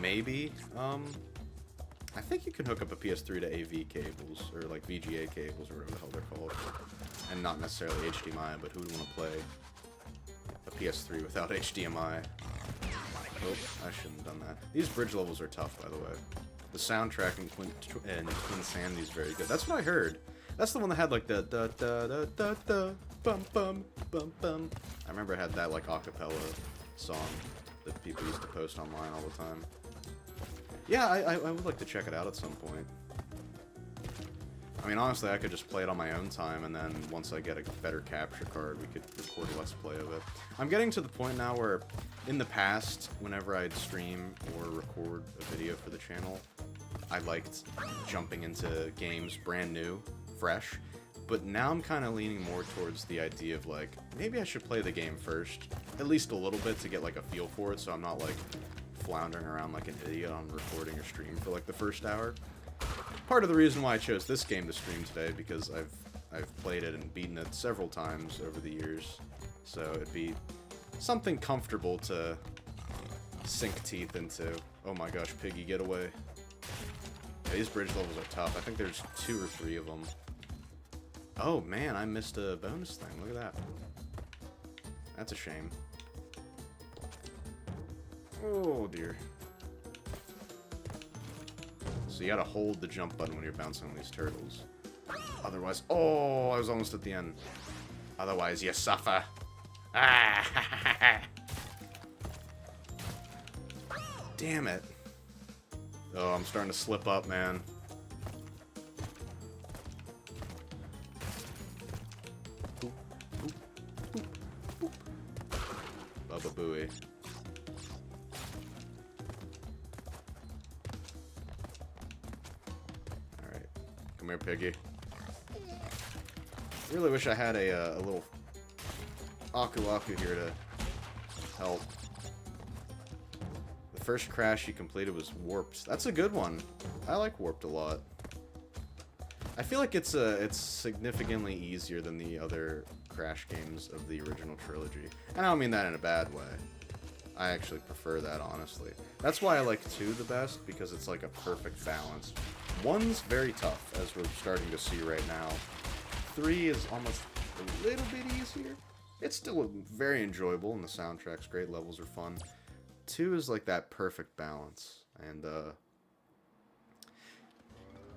Speaker 1: Maybe, I think you can hook up a PS3 to AV cables, or like VGA cables, or whatever the hell they're called, and not necessarily HDMI, but who would want to play a PS3 without HDMI? Oh, I shouldn't have done that. These bridge levels are tough, by the way. The soundtrack in Twin Insanity is very good. That's what I heard. That's the one that had like the da da da da da bum bum bum bum. I remember it had that like acapella song that people used to post online all the time. Yeah, I would like to check it out at some point. I mean, honestly, I could just play it on my own time, and then once I get a better capture card, we could record a Let's Play of it. I'm getting to the point now where, in the past, whenever I'd stream or record a video for the channel, I liked jumping into games brand new, fresh, but now I'm kind of leaning more towards the idea of, like, maybe I should play the game first, at least a little bit, to get, like, a feel for it, so I'm not, like, floundering around like an idiot on recording or stream for, like, the first hour. Part of the reason why I chose this game to stream today, because I've played it and beaten it several times over the years, so it'd be something comfortable to sink teeth into. Oh my gosh, Piggy, get away. Yeah, these bridge levels are tough. I think there's 2 or 3 of them. Oh man, I missed a bonus thing. Look at that. That's a shame. Oh dear. So you gotta hold the jump button when you're bouncing on these turtles. Otherwise, oh, I was almost at the end. Otherwise, you suffer. Ah! Damn it. Oh, I'm starting to slip up, man. Bubba Booey. Alright. Come here, Piggy. I really wish I had a little Aku Aku here to help. The first crash you completed was Warped. That's a good one. I like Warped a lot. I feel like it's significantly easier than the other Crash games of the original trilogy. And I don't mean that in a bad way. I actually prefer that, honestly. That's why I like 2 the best, because it's like a perfect balance. 1's very tough, as we're starting to see right now. 3 is almost a little bit easier. It's still very enjoyable, and the soundtrack's great, levels are fun. 2 is like that perfect balance, and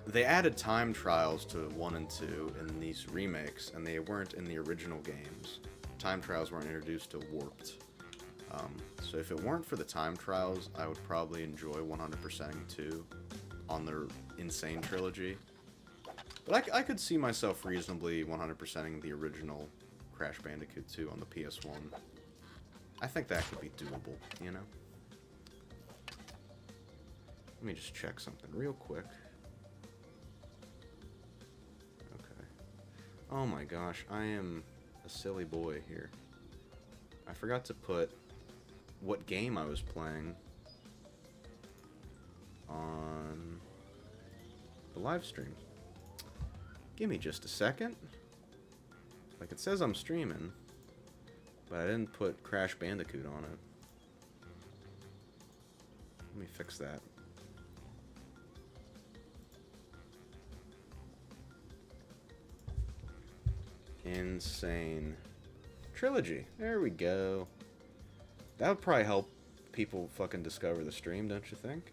Speaker 1: they added time trials to 1 and 2 in these remakes, and they weren't in the original games. Time trials weren't introduced to Warped. So if it weren't for the time trials, I would probably enjoy 100%ing 2 on the Sane Trilogy. But I could see myself reasonably 100%ing the original Crash Bandicoot 2 on the PS1. I think that could be doable, you know? Let me just check something real quick. Okay. Oh my gosh, I am a silly boy here. I forgot to put what game I was playing on the live stream. Give me just a second. Like, it says I'm streaming, but I didn't put Crash Bandicoot on it. Let me fix that. Insane Trilogy. There we go. That would probably help people fucking discover the stream, don't you think?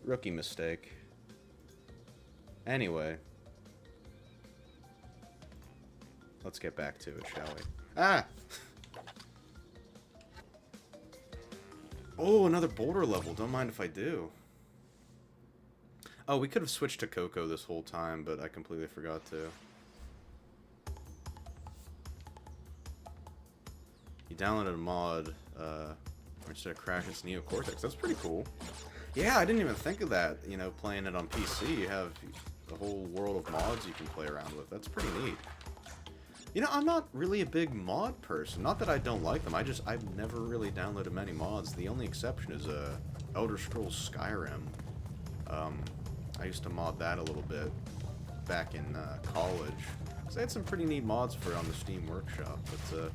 Speaker 1: Rookie mistake. Anyway. Let's get back to it, shall we? Ah! Oh, another boulder level. Don't mind if I do. Oh, we could have switched to Coco this whole time, but I completely forgot to. You downloaded a mod, instead of Crash, it's Neocortex. That's pretty cool. Yeah, I didn't even think of that. You know, playing it on PC, you have the whole world of mods you can play around with. That's pretty neat. You know, I'm not really a big mod person. Not that I don't like them. I've never really downloaded many mods. The only exception is Elder Scrolls Skyrim. I used to mod that a little bit back in college. So I had some pretty neat mods for it on the Steam Workshop. But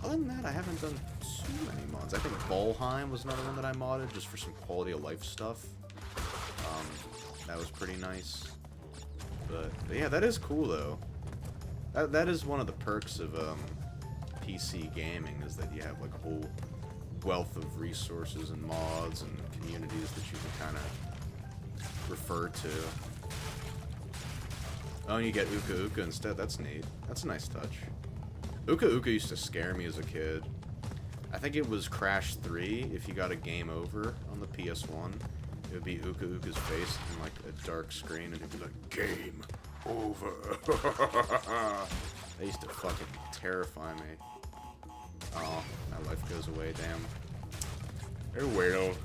Speaker 1: other than that, I haven't done too many mods. I think Valheim was another one that I modded just for some quality of life stuff. That was pretty nice. But yeah, that is cool though. That is one of the perks of PC gaming, is that you have like a whole wealth of resources and mods and communities that you can kind of refer to. Oh, and you get Uka Uka instead. That's neat. That's a nice touch. Uka Uka used to scare me as a kid. I think it was Crash 3. If you got a game over on the PS1, it would be Uka Uka's face in like a dark screen, and it'd be like, game over. That used to fucking terrify me. Oh, my life goes away, damn. Hey, weirdo.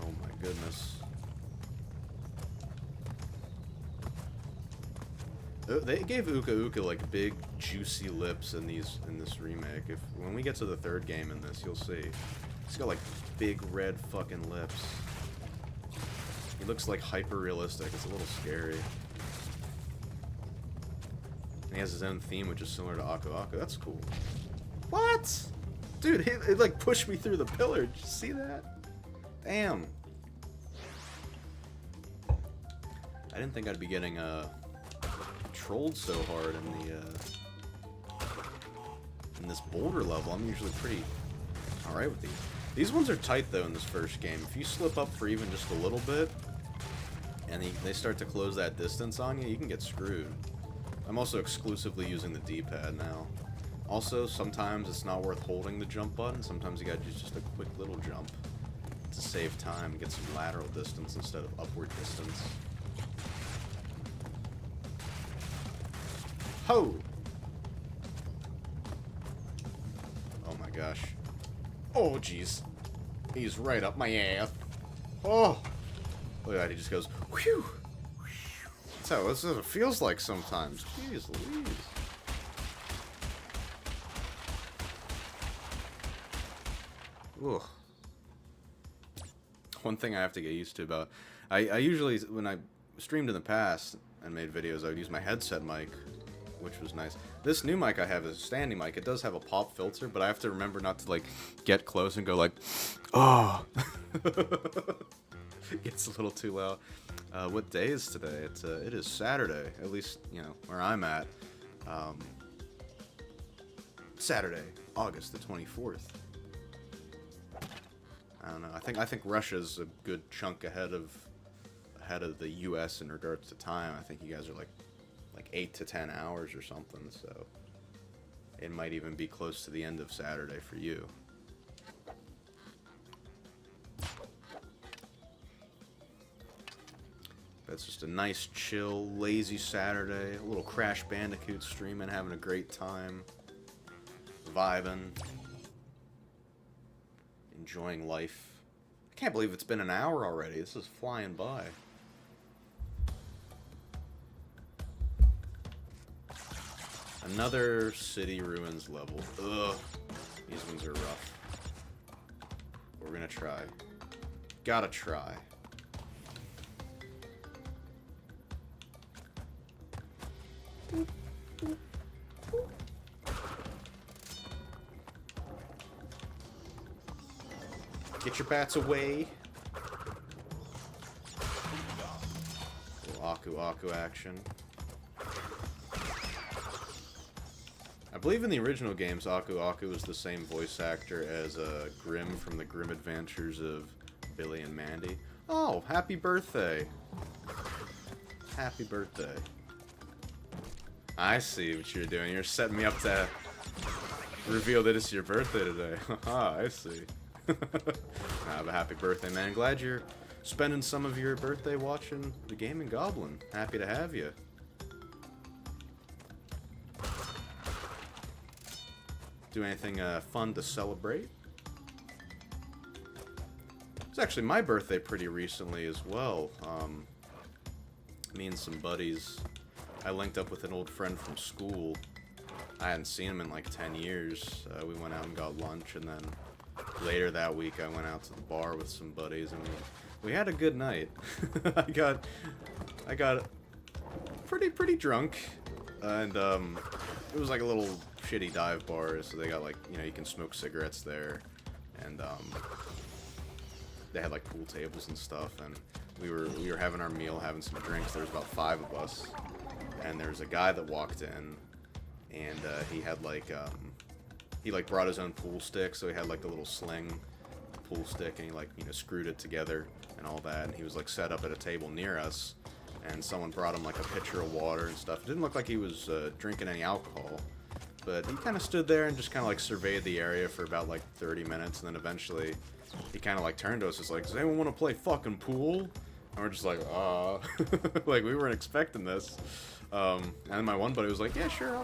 Speaker 1: Oh my goodness. They gave Uka Uka like big juicy lips in this remake. When we get to the third game in this, you'll see. He's got like big red fucking lips. He looks like hyper realistic. It's a little scary. And he has his own theme, which is similar to Aku Aku. That's cool. What? Dude, it like pushed me through the pillar. Did you see that? Damn. I didn't think I'd be getting trolled so hard in this boulder level. I'm usually pretty alright with these. These ones are tight though in this first game. If you slip up for even just a little bit, and they start to close that distance on you, you can get screwed. I'm also exclusively using the D-pad now. Also, sometimes it's not worth holding the jump button. Sometimes you gotta do just a quick little jump to save time, get some lateral distance instead of upward distance. Ho! Oh my gosh. Oh jeez. He's right up my ass. Oh! Look at that, he just goes, whew! That's what it feels like sometimes. Jeez Louise. Ugh. One thing I have to get used to about... I usually, when I streamed in the past and made videos, I would use my headset mic, which was nice. This new mic I have is a standing mic. It does have a pop filter, but I have to remember not to, like, get close and go like, oh! It gets a little too loud. What day is today? It is Saturday, at least, you know, where I'm at. Saturday, August the 24th. I don't know. I think Russia's a good chunk ahead of the U.S. in regards to time. I think you guys are like 8 to 10 hours or something, so it might even be close to the end of Saturday for you. That's just a nice, chill, lazy Saturday. A little Crash Bandicoot streaming, having a great time, vibing, enjoying life. I can't believe it's been an hour already. This is flying by. Another City Ruins level. Ugh. These ones are rough. We're gonna try. Gotta try. Get your bats away. Little Aku action. I believe in the original games, Aku was the same voice actor as Grim from the Grim Adventures of Billy and Mandy. Oh, happy birthday. Happy birthday. I see what you're doing. You're setting me up to reveal that it's your birthday today. Haha, I see. Have a happy birthday, man. Glad you're spending some of your birthday watching the Gaming Goblin. Happy to have you. Do anything fun to celebrate? It's actually my birthday pretty recently as well. Me and some buddies, I linked up with an old friend from school. I hadn't seen him in like 10 years. We went out and got lunch, and then later that week I went out to the bar with some buddies, and we had a good night. I got pretty drunk, and it was like a little shitty dive bar, so they got like, you know, you can smoke cigarettes there, and they had like pool tables and stuff, and we were having our meal, having some drinks. There was about 5 of us, and there was a guy that walked in, and he had like he like brought his own pool stick, so he had like a little sling pool stick, and he like, you know, screwed it together and all that, and he was like set up at a table near us, and someone brought him like a pitcher of water and stuff. It didn't look like he was drinking any alcohol, but he kind of stood there and just kind of like surveyed the area for about like 30 minutes, and then eventually he kind of like turned to us, just like, does anyone want to play fucking pool? And we're just like, like we weren't expecting this. And then my one buddy was like, yeah, sure,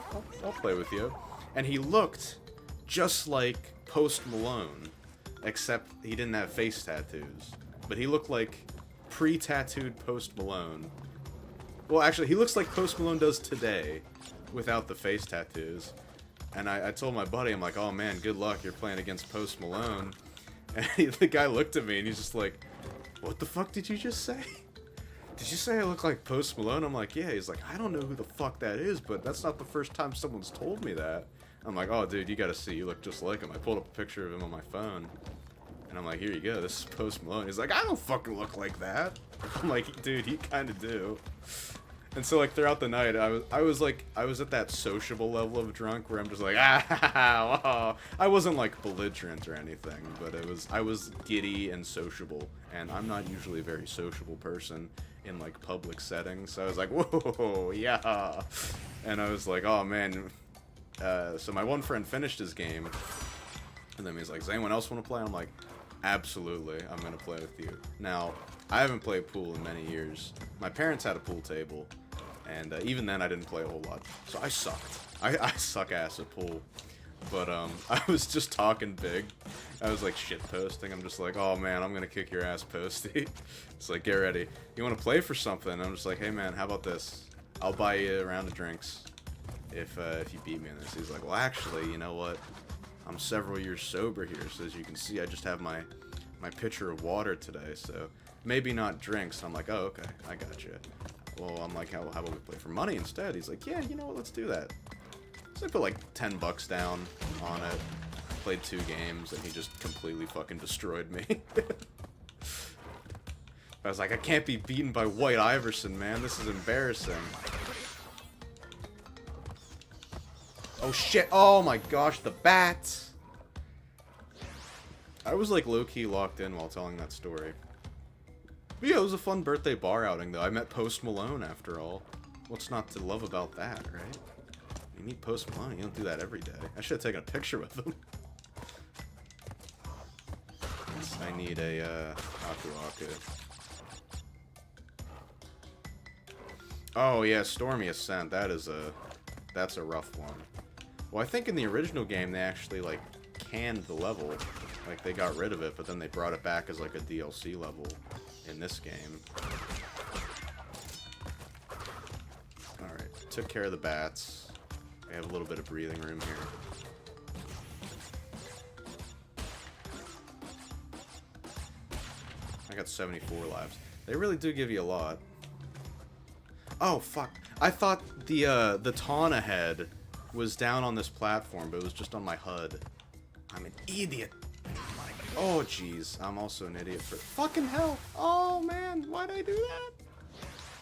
Speaker 1: I'll play with you. And he looked just like Post Malone, except he didn't have face tattoos. But he looked like pre-tattooed Post Malone. Well, actually, he looks like Post Malone does today, without the face tattoos. And I told my buddy, I'm like, oh man, good luck, you're playing against Post Malone. And the guy looked at me and he's just like, what the fuck did you just say? Did you say I look like Post Malone? I'm like, yeah. He's like, I don't know who the fuck that is, but that's not the first time someone's told me that. I'm like, oh dude, you gotta see, you look just like him. I pulled up a picture of him on my phone, and I'm like, here you go, this is Post Malone. He's like, I don't fucking look like that. I'm like, dude, you kinda do. And so like throughout the night, I was at that sociable level of drunk where I'm just like, ah, I wasn't like belligerent or anything, but I was giddy and sociable, and I'm not usually a very sociable person in like public settings, so I was like, whoa, yeah. And I was like, oh man. So my one friend finished his game, and then he's like, does anyone else want to play? I'm like, absolutely, I'm gonna play with you. Now, I haven't played pool in many years. My parents had a pool table, and even then I didn't play a whole lot, so I sucked. I suck ass at pool. But I was just talking big. I was like shit posting. I'm just like, oh man, I'm gonna kick your ass, Posty. It's like, get ready. You want to play for something? I'm just like, hey man, how about this? I'll buy you a round of drinks if you beat me in this. He's like, well actually, you know what? I'm several years sober here, so as you can see, I just have my pitcher of water today, so maybe not drinks. I'm like, oh, okay, I got you. Well, I'm like, how about we play for money instead? He's like, yeah, you know what, let's do that. So I put like 10 bucks down on it, played 2 games, and he just completely fucking destroyed me. I was like, I can't be beaten by White Iverson, man, this is embarrassing. Oh shit, oh my gosh, the bats! I was like low-key locked in while telling that story. But yeah, it was a fun birthday bar outing though. I met Post Malone after all. What's not to love about that, right? You meet Post Malone, you don't do that every day. I should have taken a picture with him. I need a Aku. Oh yeah, Stormy Ascent, that's a rough one. Well, I think in the original game they actually like canned the level. Like they got rid of it, but then they brought it back as like a DLC level in this game. Alright, took care of the bats. We have a little bit of breathing room here. I got 74 lives. They really do give you a lot. Oh, fuck. I thought the Taunt head was down on this platform, but it was just on my HUD. I'm an idiot. Oh, jeez. I'm also an idiot for fucking hell. Oh, man. Why'd I do that?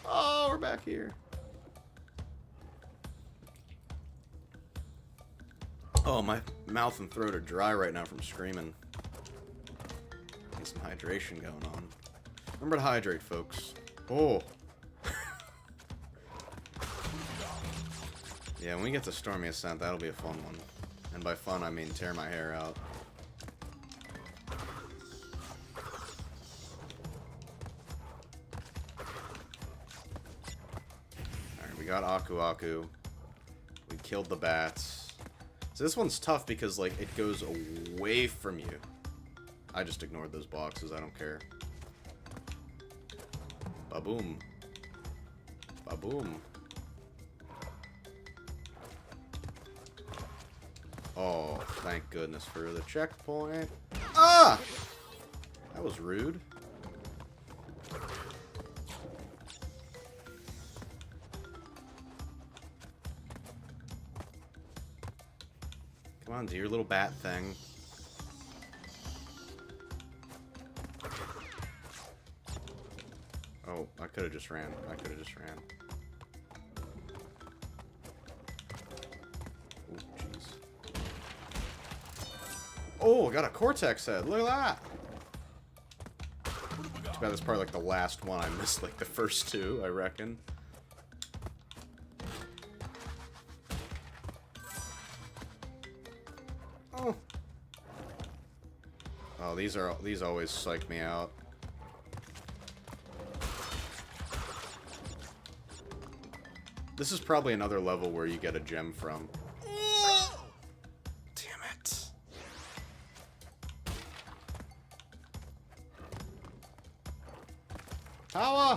Speaker 1: Oh, we're back here. Oh, my mouth and throat are dry right now from screaming. Need some hydration going on. Remember to hydrate, folks. Oh. Yeah, when we get to Stormy Ascent, that'll be a fun one. And by fun, I mean tear my hair out. Alright, we got Aku Aku. We killed the bats. So this one's tough because, like, it goes away from you. I just ignored those boxes, I don't care. Ba-boom. Ba-boom. Oh, thank goodness for the checkpoint. Ah! That was rude. Come on, do your little bat thing. Oh, I could have just ran. I could have just ran. Oh, jeez. Oh, I got a Cortex head. Look at that. Too bad that's probably like the last one. I missed like the first two, I reckon. Oh. Oh, these always psych me out. This is probably another level where you get a gem from. Damn it. Power!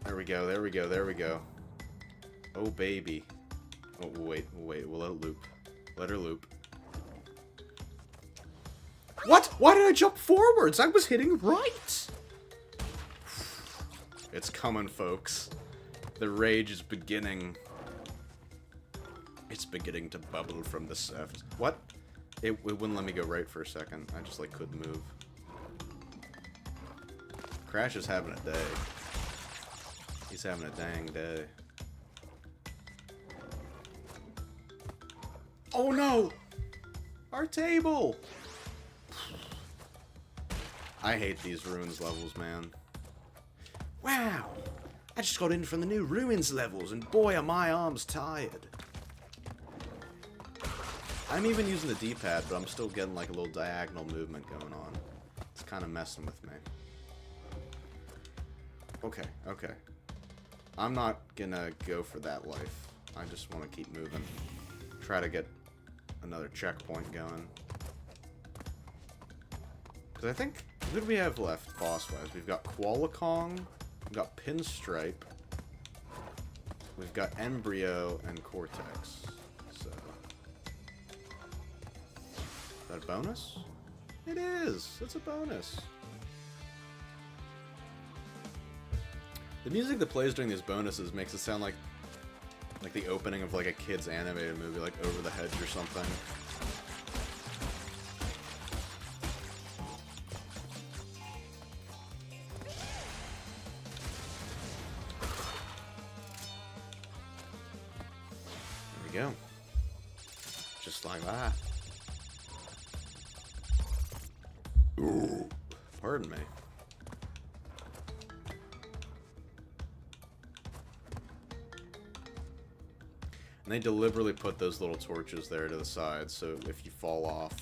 Speaker 1: There we go, there we go, there we go. Oh, baby. Oh, wait, we'll let it loop. Let her loop. What? Why did I jump forwards? I was hitting right! It's coming, folks. The rage is beginning. It's beginning to bubble from the surface. What? It wouldn't let me go right for a second. I just, like, couldn't move. Crash is having a day. He's having a dang day. Oh, no! Our table! I hate these ruins levels, man. Wow! I just got in from the new ruins levels, and boy are my arms tired. I'm even using the D-pad, but I'm still getting like a little diagonal movement going on. It's kind of messing with me. Okay, okay. I'm not gonna go for that life. I just want to keep moving. Try to get another checkpoint going. Because I think... What do we have left, boss-wise? We've got Qualicong, we've got Pinstripe, we've got Embryo, and Cortex. So... Is that a bonus? It is! It's a bonus. The music that plays during these bonuses makes it sound like the opening of like a kid's animated movie, like Over the Hedge or something. Go. Just like that. Ooh. Pardon me. And they deliberately put those little torches there to the side, so if you fall off,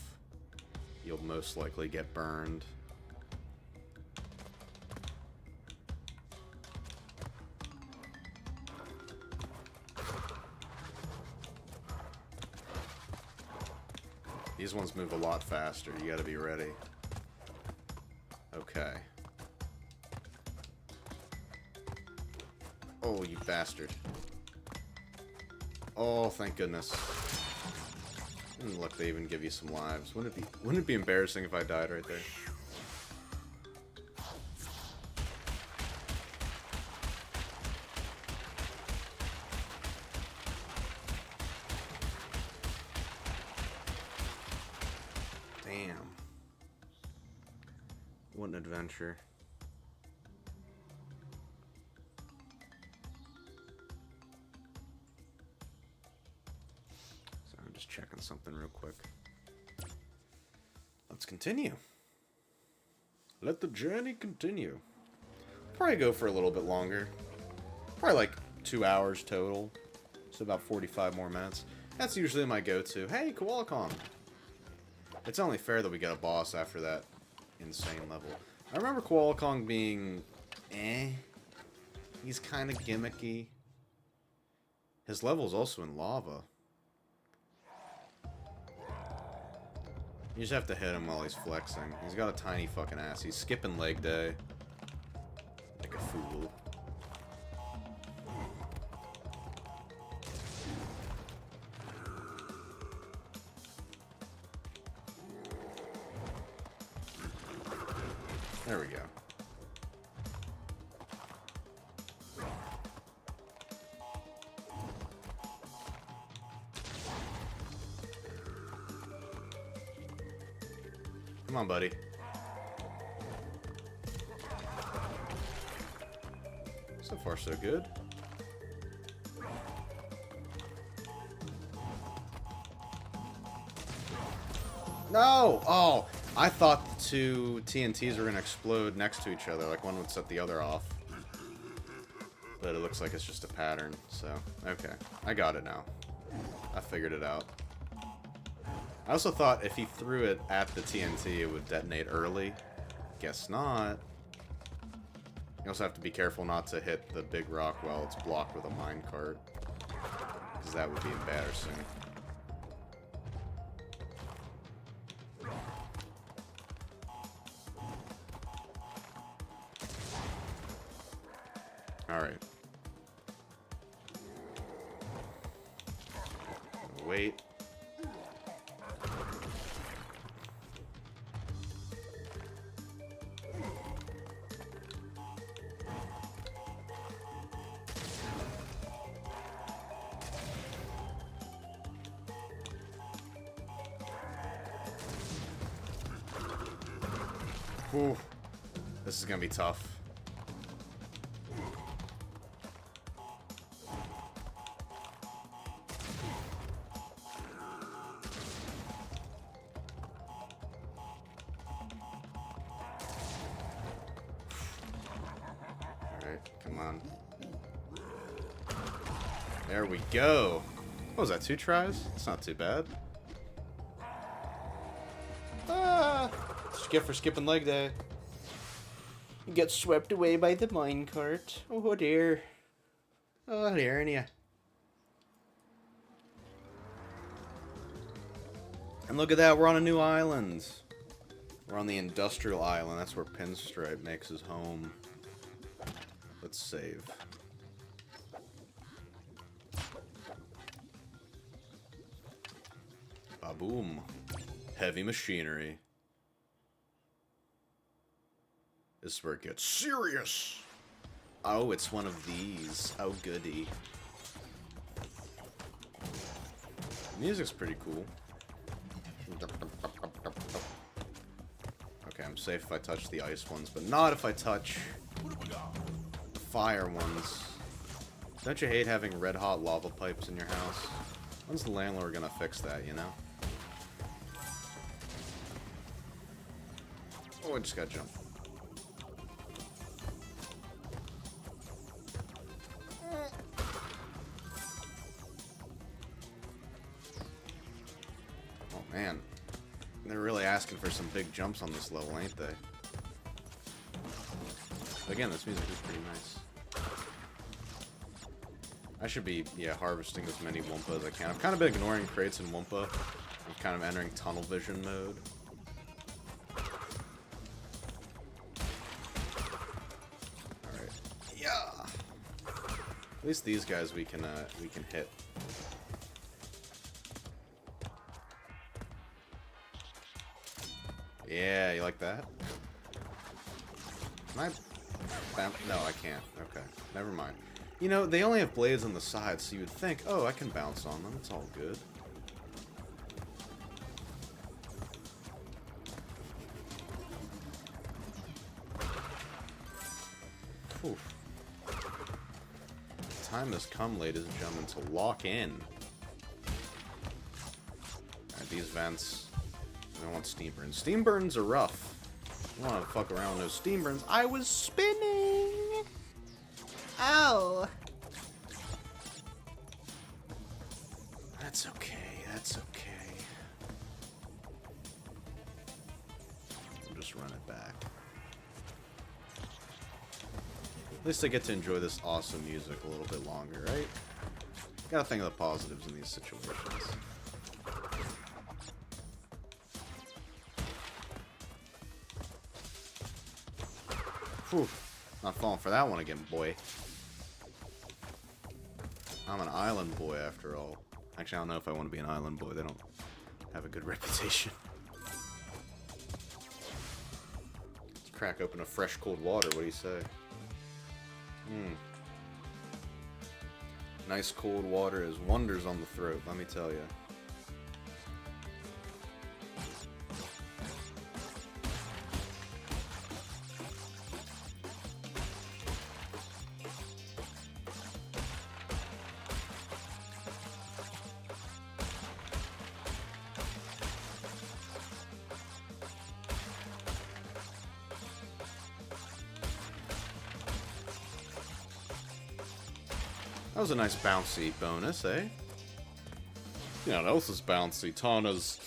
Speaker 1: you'll most likely get burned. These ones move a lot faster, you gotta be ready. Okay. Oh, you bastard. Oh, thank goodness. And look, they even give you some lives. Wouldn't it be embarrassing if I died right there? Damn. What an adventure. So I'm just checking something real quick. Let's continue. Let the journey continue. Probably go for a little bit longer. Probably like 2 hours total. So about 45 more minutes. That's usually my go-to. Hey, Koala Kong! It's only fair that we get a boss after that insane level. I remember Koala Kong being... eh. He's kind of gimmicky. His level's also in lava. You just have to hit him while he's flexing. He's got a tiny fucking ass. He's skipping leg day. Like a fool. There we go. Come on, buddy. So far, so good. No! Oh! I thought the two TNTs were going to explode next to each other, like one would set the other off. But it looks like it's just a pattern, so... okay. I got it now. I figured it out. I also thought if he threw it at the TNT, it would detonate early. Guess not. You also have to be careful not to hit the big rock while it's blocked with a minecart. Because that would be embarrassing. Alright. Wait. Ooh, this is gonna be tough. Alright, come on. There we go. What was that, 2 tries? It's not too bad. Ah! Skip for skipping leg day. You get swept away by the minecart. Oh dear. Oh dear, and yeah. And look at that, we're on a new island. We're on the industrial island. That's where Pinstripe makes his home. Let's save. Ba-boom. Heavy machinery. This is where it gets serious. Oh, it's one of these. Oh, goody. The music's pretty cool. Okay, I'm safe if I touch the ice ones, but not if I touch the fire ones. Don't you hate having red-hot lava pipes in your house? When's the landlord gonna fix that, you know? Oh, I just gotta jump. Oh, man. They're really asking for some big jumps on this level, ain't they? Again, this music is pretty nice. I should be, yeah, harvesting as many Wumpa as I can. I've kind of been ignoring crates and Wumpa. I'm kind of entering tunnel vision mode. Alright. Yeah! least these guys we can hit. Yeah, you like that? Can I... No, I can't. Okay, never mind. You know, they only have blades on the sides, so you would think, oh, I can bounce on them. It's all good. Whew. The time has come, ladies and gentlemen, to lock in. Alright, these vents. I don't want steam burns. Steam burns are rough. I don't want to fuck around with those steam burns. I was spinning! Ow! That's okay, that's okay. I'll just run it back. At least I get to enjoy this awesome music a little bit longer, right? Gotta think of the positives in these situations. Whew. Not falling for that one again, boy. I'm an island boy, after all. Actually, I don't know if I want to be an island boy. They don't have a good reputation. Let's crack open a fresh, cold water. What do you say? Nice, cold water is wonders on the throat, let me tell you. That was a nice bouncy bonus, eh? You know what else is bouncy? Tana's...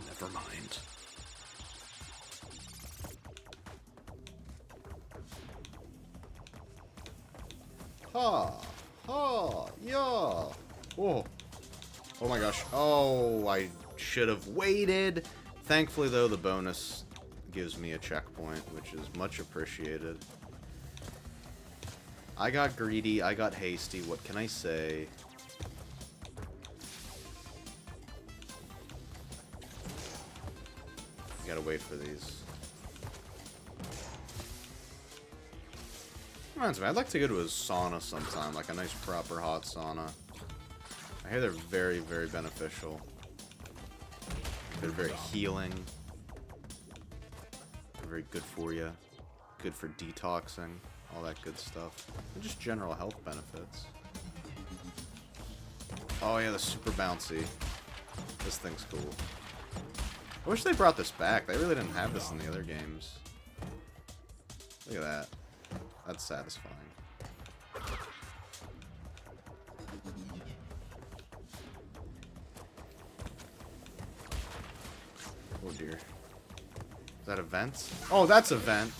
Speaker 1: Never mind. Ha! Ha! Yeah! Whoa! Oh my gosh. Oh, I should have waited! Thankfully, though, the bonus gives me a checkpoint, which is much appreciated. I got greedy, I got hasty, what can I say? You gotta wait for these. Reminds me, I'd like to go to a sauna sometime, like a nice proper hot sauna. I hear they're very, very beneficial. They're very healing. They're very good for you. Good for detoxing. All that good stuff. And just general health benefits. Oh yeah, the super bouncy. This thing's cool. I wish they brought this back. They really didn't have this in the other games. Look at that. That's satisfying. Oh dear. Is that a vent? Oh, that's a vent!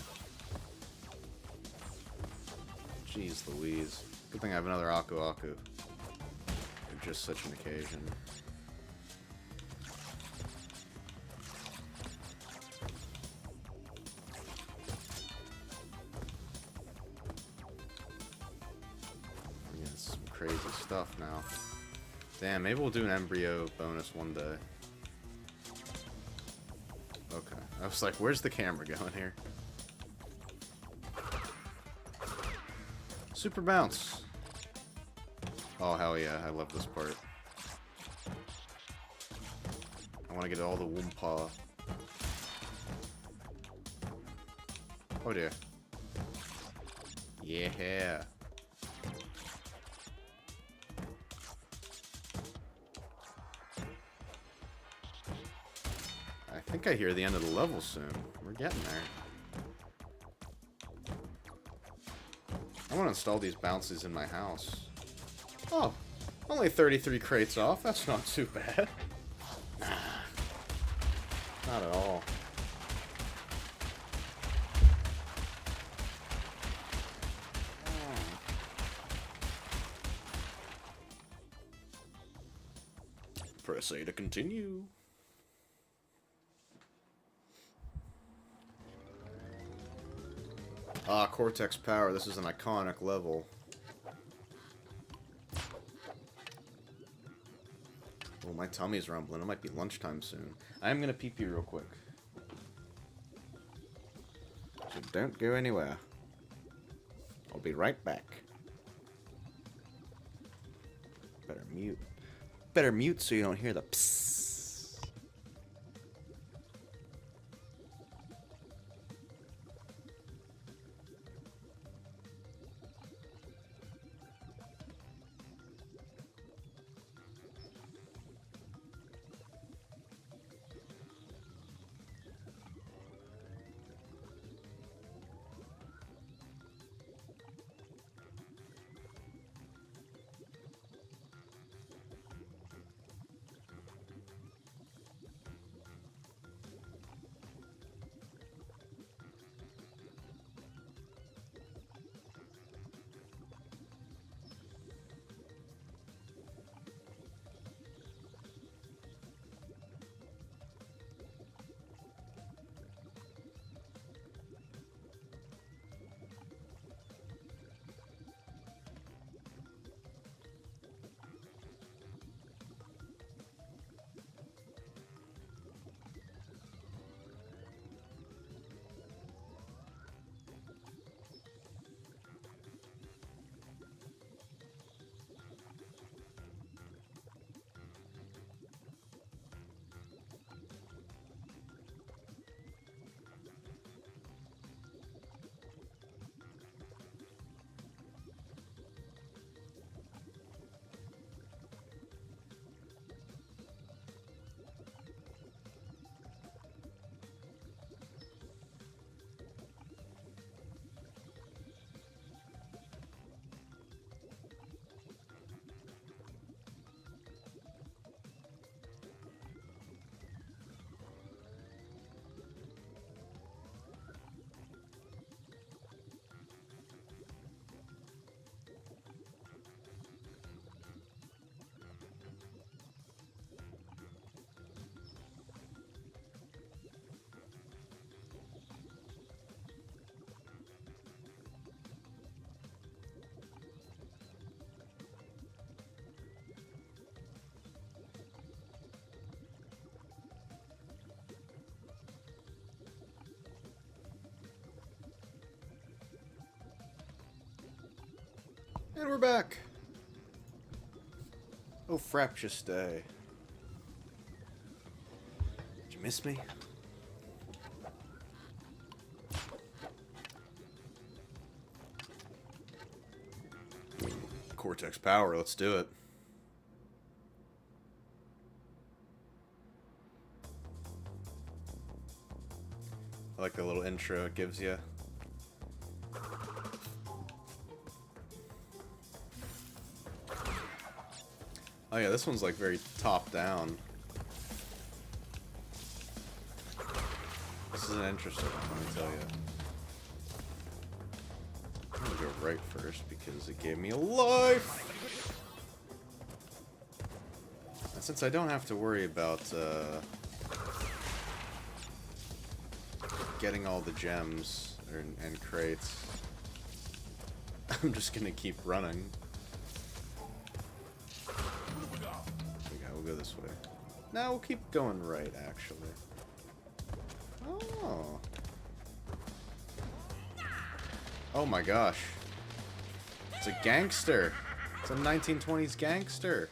Speaker 1: Jeez Louise. Good thing I have another Aku Aku. For just such an occasion. We're getting some crazy stuff now. Damn, maybe we'll do an embryo bonus one day. Okay. I was like, where's the camera going here? Super bounce. Oh, hell yeah. I love this part. I want to get all the Wumpa. Oh, dear. Yeah. I think I hear the end of the level soon. We're getting there. I want to install these bouncies in my house. Oh, only 33 crates off. That's not too bad. Nah, not at all. Press A to continue. Ah, Cortex Power. This is an iconic level. Oh, my tummy's rumbling. It might be lunchtime soon. I'm gonna pee-pee real quick. So don't go anywhere. I'll be right back. Better mute. Better mute so you don't hear the psst. And we're back. Oh, fraptious day. Did you miss me? Cortex power, let's do it. I like the little intro it gives you. Oh yeah, this one's like very top down. This is an interesting one, let me tell you. I'm gonna go right first because it gave me a life! And since I don't have to worry about getting all the gems and crates, I'm just gonna keep running. We'll go this way. No, we'll keep going right, actually. Oh. Oh my gosh. It's a gangster. It's a 1920s gangster.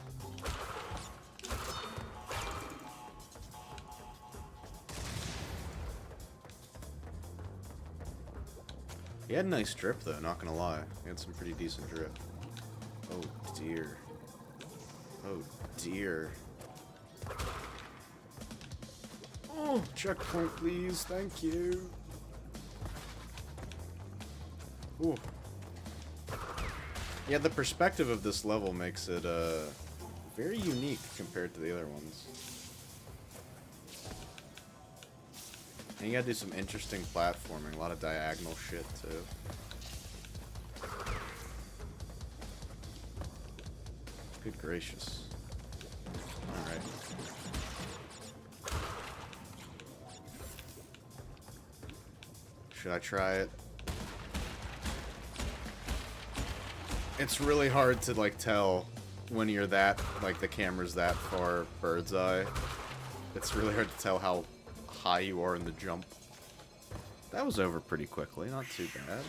Speaker 1: He had a nice drip, though, not gonna lie. He had some pretty decent drip. Oh, dear. Oh, dear. Oh, checkpoint, please. Thank you. Ooh. Yeah, the perspective of this level makes it very unique compared to the other ones. And you gotta do some interesting platforming, a lot of diagonal shit too. Good gracious. Alright. Should I try it? It's really hard to, like, tell when you're that, like, the camera's that far bird's eye, it's really hard to tell how high you are in the jump. That was over pretty quickly, not too bad.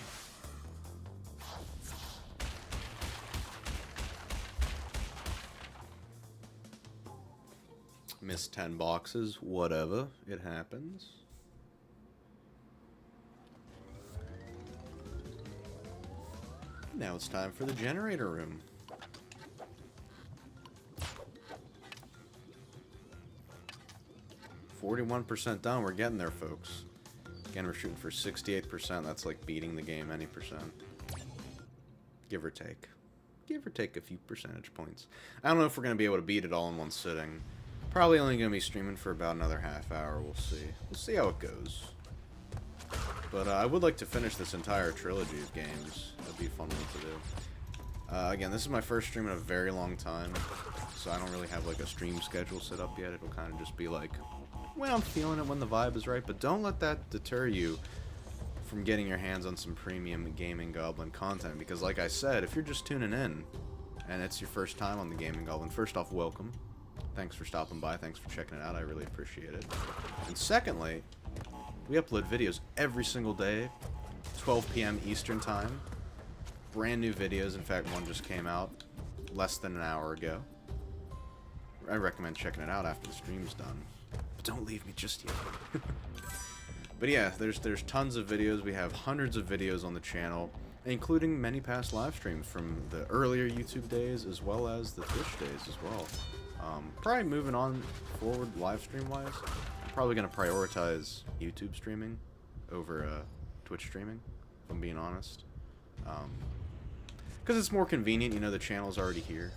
Speaker 1: Missed 10 boxes, whatever, it happens. Now it's time for the generator room. %41 done, we're getting there, folks. Again, we're shooting for 68%, that's like beating the game any percent. Give or take. Give or take a few percentage points. I don't know if we're going to be able to beat it all in one sitting. Probably only going to be streaming for about another half hour, we'll see. We'll see how it goes. But I would like to finish this entire trilogy of games. That'd be a fun one to do. Again, this is my first stream in a very long time, so I don't really have like a stream schedule set up yet. It'll kind of just be like, when I'm feeling it, when the vibe is right. But don't let that deter you from getting your hands on some premium Gaming Goblin content, because like I said, if you're just tuning in, and it's your first time on the Gaming Goblin, first off, welcome. Thanks for stopping by, thanks for checking it out, I really appreciate it. And secondly, we upload videos every single day, 12 p.m. Eastern Time. Brand new videos, in fact one just came out less than an hour ago. I recommend checking it out after the stream's done. But don't leave me just yet. But yeah, there's tons of videos, we have hundreds of videos on the channel, including many past live streams from the earlier YouTube days as well as the Twitch days as well. Probably moving on forward live stream wise, I'm probably going to prioritize YouTube streaming over Twitch streaming, if I'm being honest. Because it's more convenient, you know, the channel's already here.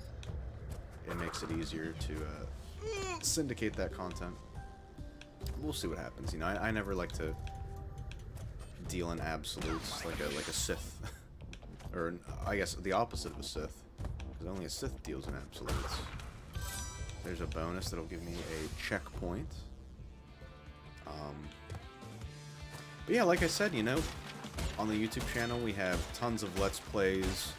Speaker 1: It makes it easier to syndicate that content. We'll see what happens, you know, I never like to deal in absolutes like a Sith. Or, I guess, the opposite of a Sith. Because only a Sith deals in absolutes. There's a bonus that'll give me a checkpoint. But yeah, like I said, you know, on the YouTube channel we have tons of Let's Plays,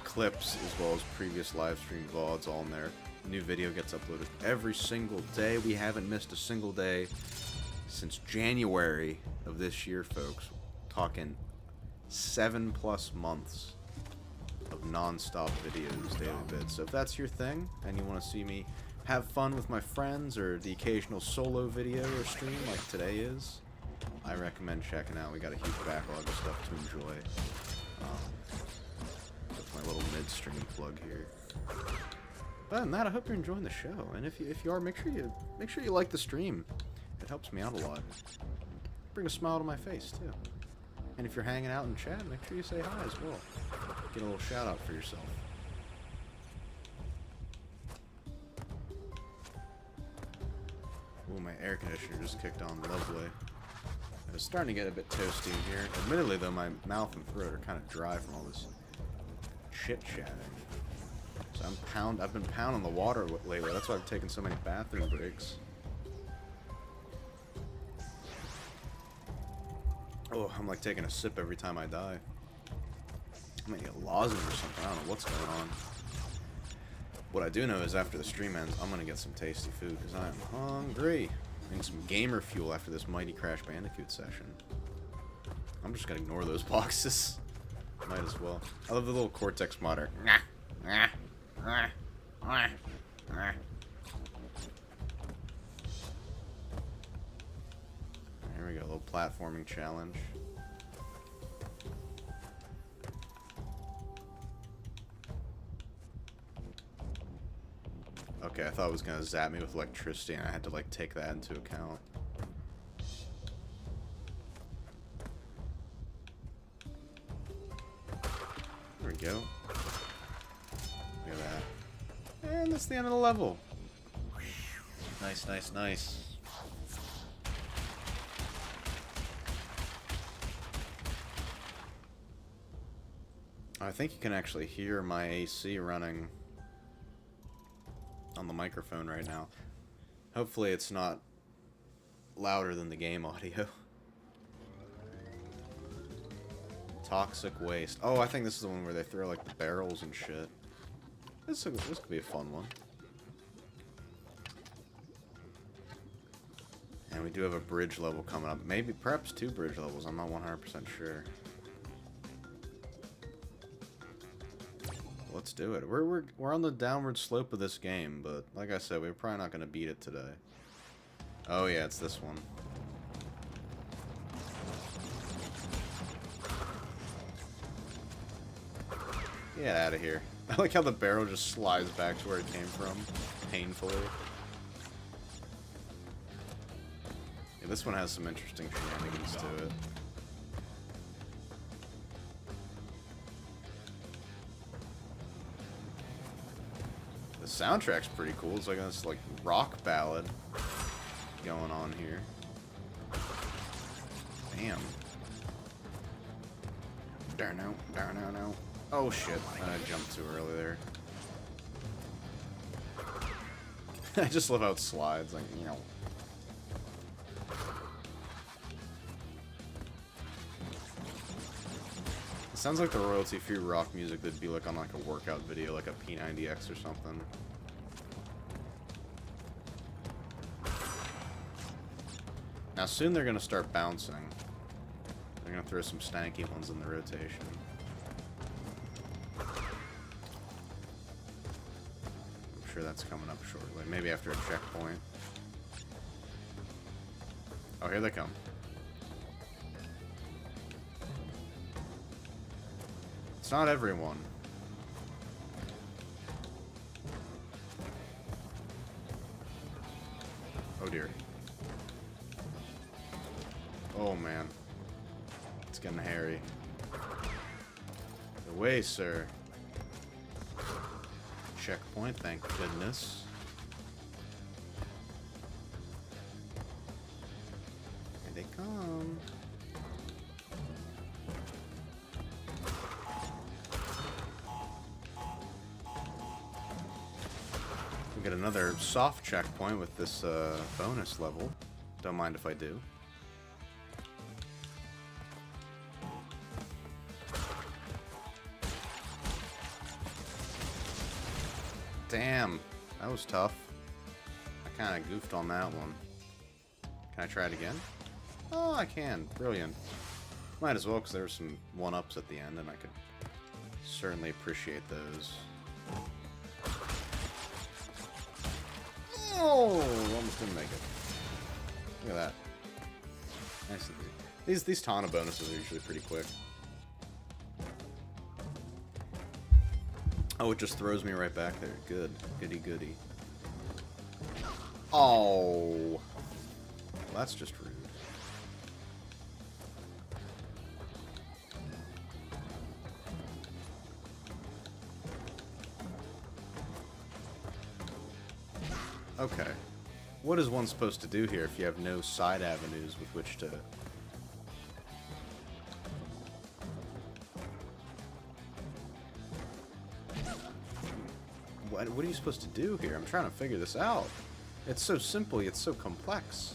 Speaker 1: clips, as well as previous live stream VODs all in there. New video gets uploaded every single day. We haven't missed a single day since January of this year, folks. Talking 7+ months of non-stop videos, daily vids. So if that's your thing, and you want to see me have fun with my friends, or the occasional solo video or stream like today is, I recommend checking out. We got a huge backlog of stuff to enjoy. That's my little mid-stream plug here. But other than that, I hope you're enjoying the show, and if you are, make sure you like the stream. It helps me out a lot. Bring a smile to my face too. And if you're hanging out in chat, make sure you say hi as well. Get a little shout out for yourself. Ooh, my air conditioner just kicked on. Lovely. It was starting to get a bit toasty in here. Admittedly, though, my mouth and throat are kind of dry from all this chit-chatting. So I've been pounding the water lately. That's why I've taken so many bathroom breaks. Oh, I'm like taking a sip every time I die. I'm gonna get a lozenge or something. I don't know what's going on. What I do know is after the stream ends, I'm gonna get some tasty food because I am hungry. And some gamer fuel after this mighty Crash Bandicoot session. I'm just gonna ignore those boxes. Might as well. I love the little Cortex modder. There we go, a little platforming challenge. Okay, I thought it was gonna zap me with electricity and I had to like take that into account. There we go. Look at that. And that's the end of the level. Nice, nice, nice. I think you can actually hear my AC running on the microphone right now. Hopefully it's not louder than the game audio. Toxic waste. Oh, I think this is the one where they throw like the barrels and shit. This could be a fun one. And we do have a bridge level coming up. Maybe, perhaps 2 bridge levels. I'm not 100% sure. Let's do it. We're on the downward slope of this game, but like I said, we're probably not going to beat it today. Oh yeah, it's this one. Get out of here. I like how the barrel just slides back to where it came from, painfully. Yeah, this one has some interesting shenanigans to it. The soundtrack's pretty cool. It's like this like rock ballad going on here. Damn. Down. Oh shit, I jumped too early there. I just love how it slides, like, you know. It sounds like the royalty-free rock music that'd be like on like a workout video, like a P90X or something. Now soon they're gonna start bouncing. They're gonna throw some stanky ones in the rotation. I'm sure that's coming up shortly. Maybe after a checkpoint. Oh, here they come. It's not everyone. Oh dear. Oh man. It's getting hairy. Away, sir. Checkpoint, thank goodness. Here they come. We get another soft checkpoint with this bonus level. Don't mind if I do. Damn, that was tough. I kind of goofed on that one. Can I try it again? Oh, I can. Brilliant. Might as well, because there were some one-ups at the end, and I could certainly appreciate those. Oh, almost didn't make it. Look at that. Nice and easy. These Tana bonuses are usually pretty quick. Oh, it just throws me right back there. Good. Goody goody. Oh. Well, that's just rude. Okay. What is one supposed to do here if you have no side avenues with which to... What are you supposed to do here? I'm trying to figure this out. It's so simple, yet so complex.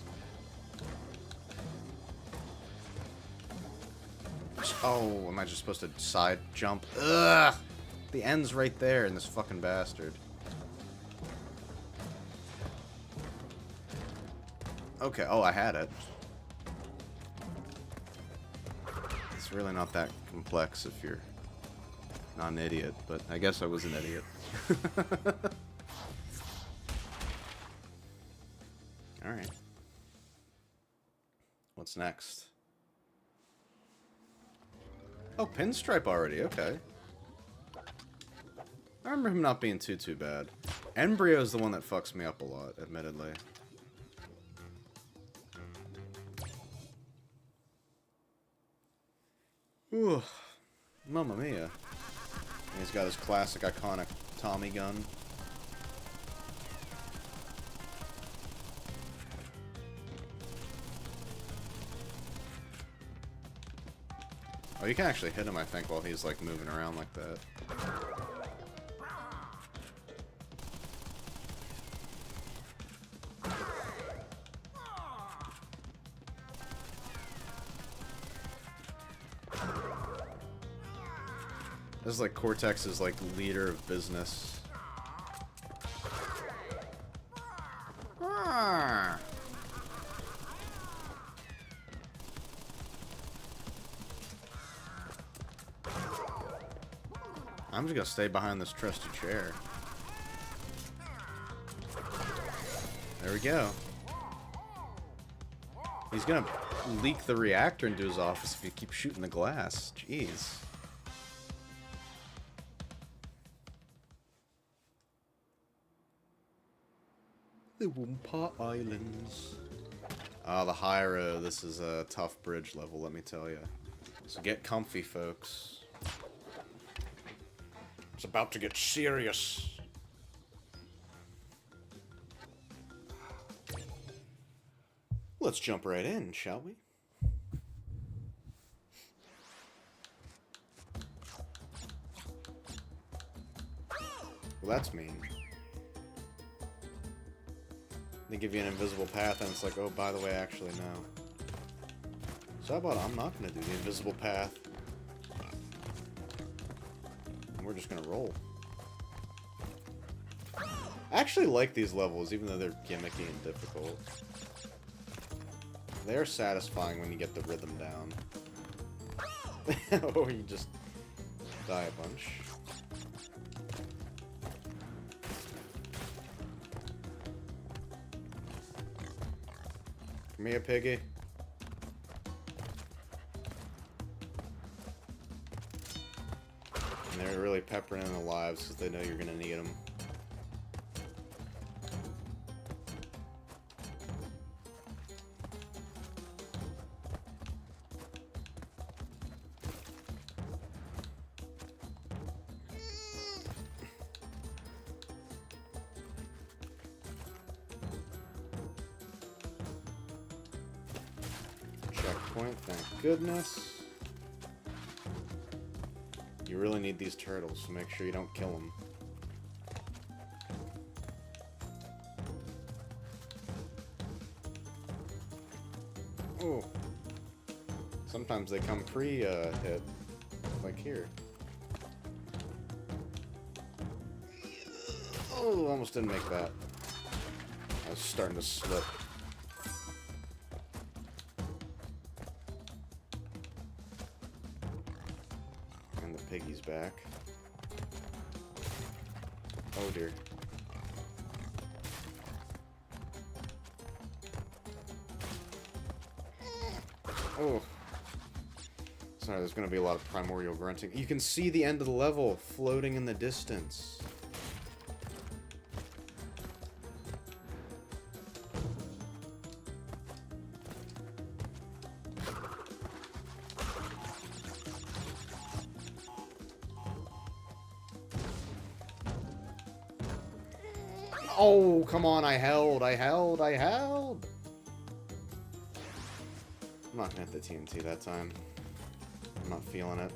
Speaker 1: Oh, am I just supposed to side jump? Ugh! The end's right there in this fucking bastard. Okay, oh, I had it. It's really not that complex if you're not an idiot, but I guess I was an idiot. Alright. What's next? Oh, Pinstripe already, okay. I remember him not being too bad. Embryo's the one that fucks me up a lot, admittedly. Ooh. Mamma mia. And he's got his classic, iconic Tommy gun. Oh, you can actually hit him, I think, while he's, like, moving around like that. This is like Cortex's like leader of business I'm just gonna stay behind this trusty chair. There we go. He's gonna leak the reactor into his office if you keep shooting the glass. Jeez. The Wumpa Islands. Ah, the high road. This is a tough bridge level, let me tell you. So get comfy, folks. It's about to get serious. Let's jump right in, shall we? Well, that's mean. They give you an invisible path, and it's like, oh, by the way, actually, no. So how about I'm not going to do the invisible path. And we're just going to roll. I actually like these levels, even though they're gimmicky and difficult. They're satisfying when you get the rhythm down. Or you just die a bunch. Come here, piggy. And they're really peppering in the lives because they know you're gonna need them. Checkpoint, thank goodness. You really need these turtles, so make sure you don't kill them. Oh. Sometimes they come pre-hit. Like here. Oh, almost didn't make that. I was starting to slip. And the piggy's back. Oh dear. Oh. Sorry, there's gonna be a lot of primordial grunting. You can see the end of the level floating in the distance. Oh, come on, I held. I'm not gonna hit the TNT that time. I'm not feeling it.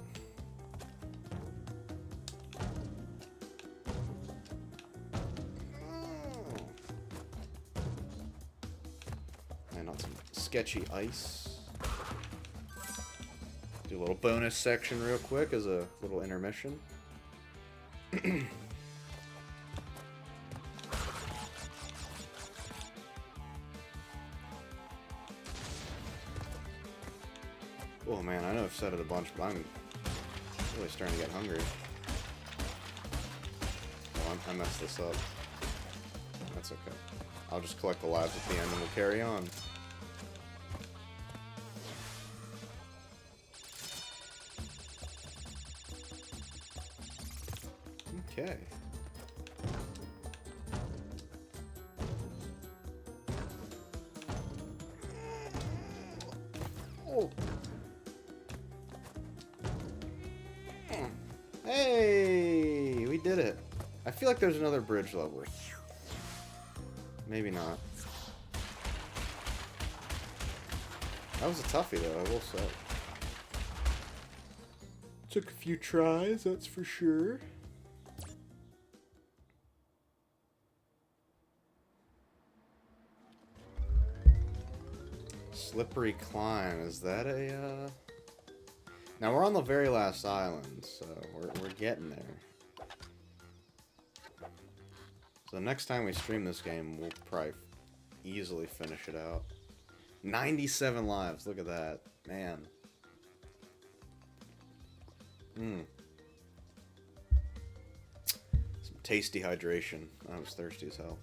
Speaker 1: And on some sketchy ice. Do a little bonus section real quick as a little intermission. Oh man, I know I've said it a bunch, but I'm really starting to get hungry. Oh, I messed this up. That's okay. I'll just collect the lives at the end and we'll carry on. Okay. Oh. Hey, we did it. I feel like there's another bridge level. Maybe not. That was a toughie though, I will say. Took a few tries, that's for sure. Slippery climb, is that a, Now we're on the very last island, so we're getting there. So next time we stream this game, we'll probably easily finish it out. 97 lives. Look at that. Man. Some tasty hydration. I was thirsty as hell.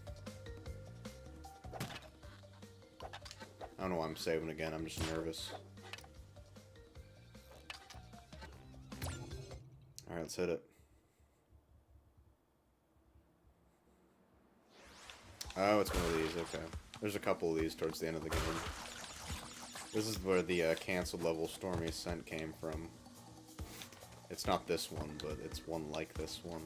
Speaker 1: I don't know why I'm saving again. I'm just nervous. Alright, let's hit it. Oh, it's one of these. Okay. There's a couple of these towards the end of the game. This is where the canceled level Stormy Ascent came from. It's not this one, but it's one like this one.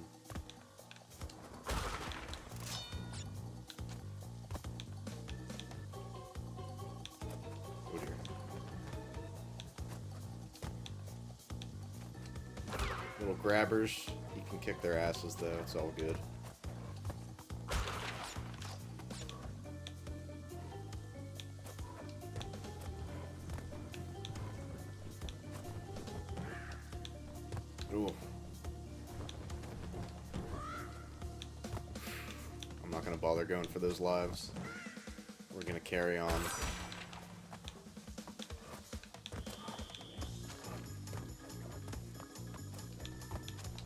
Speaker 1: Oh dear. Little grabbers. You can kick their asses though, it's all good. Ooh. I'm not gonna bother going for those lives. We're gonna carry on.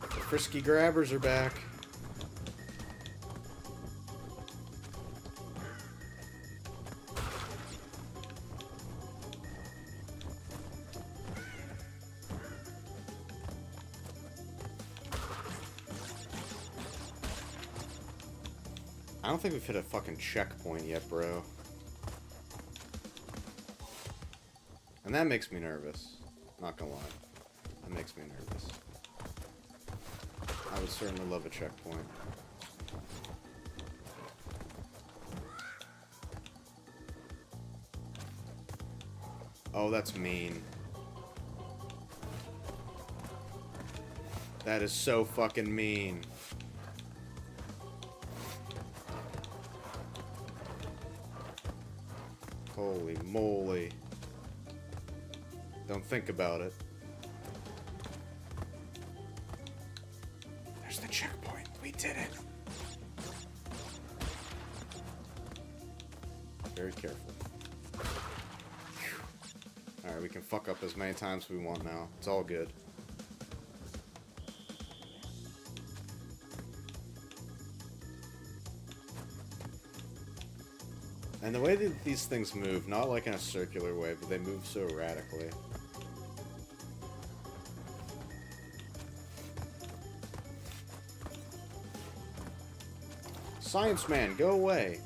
Speaker 1: The frisky grabbers are back. I don't think we've hit a fucking checkpoint yet, bro. And that makes me nervous. Not gonna lie. That makes me nervous. I would certainly love a checkpoint. Oh, that's mean. That is so fucking mean. Holy moly. Don't think about it. There's the checkpoint. We did it. Very careful. Alright, we can fuck up as many times as we want now. It's all good. And the way that these things move, not like in a circular way, but they move so erratically. Science man, go away!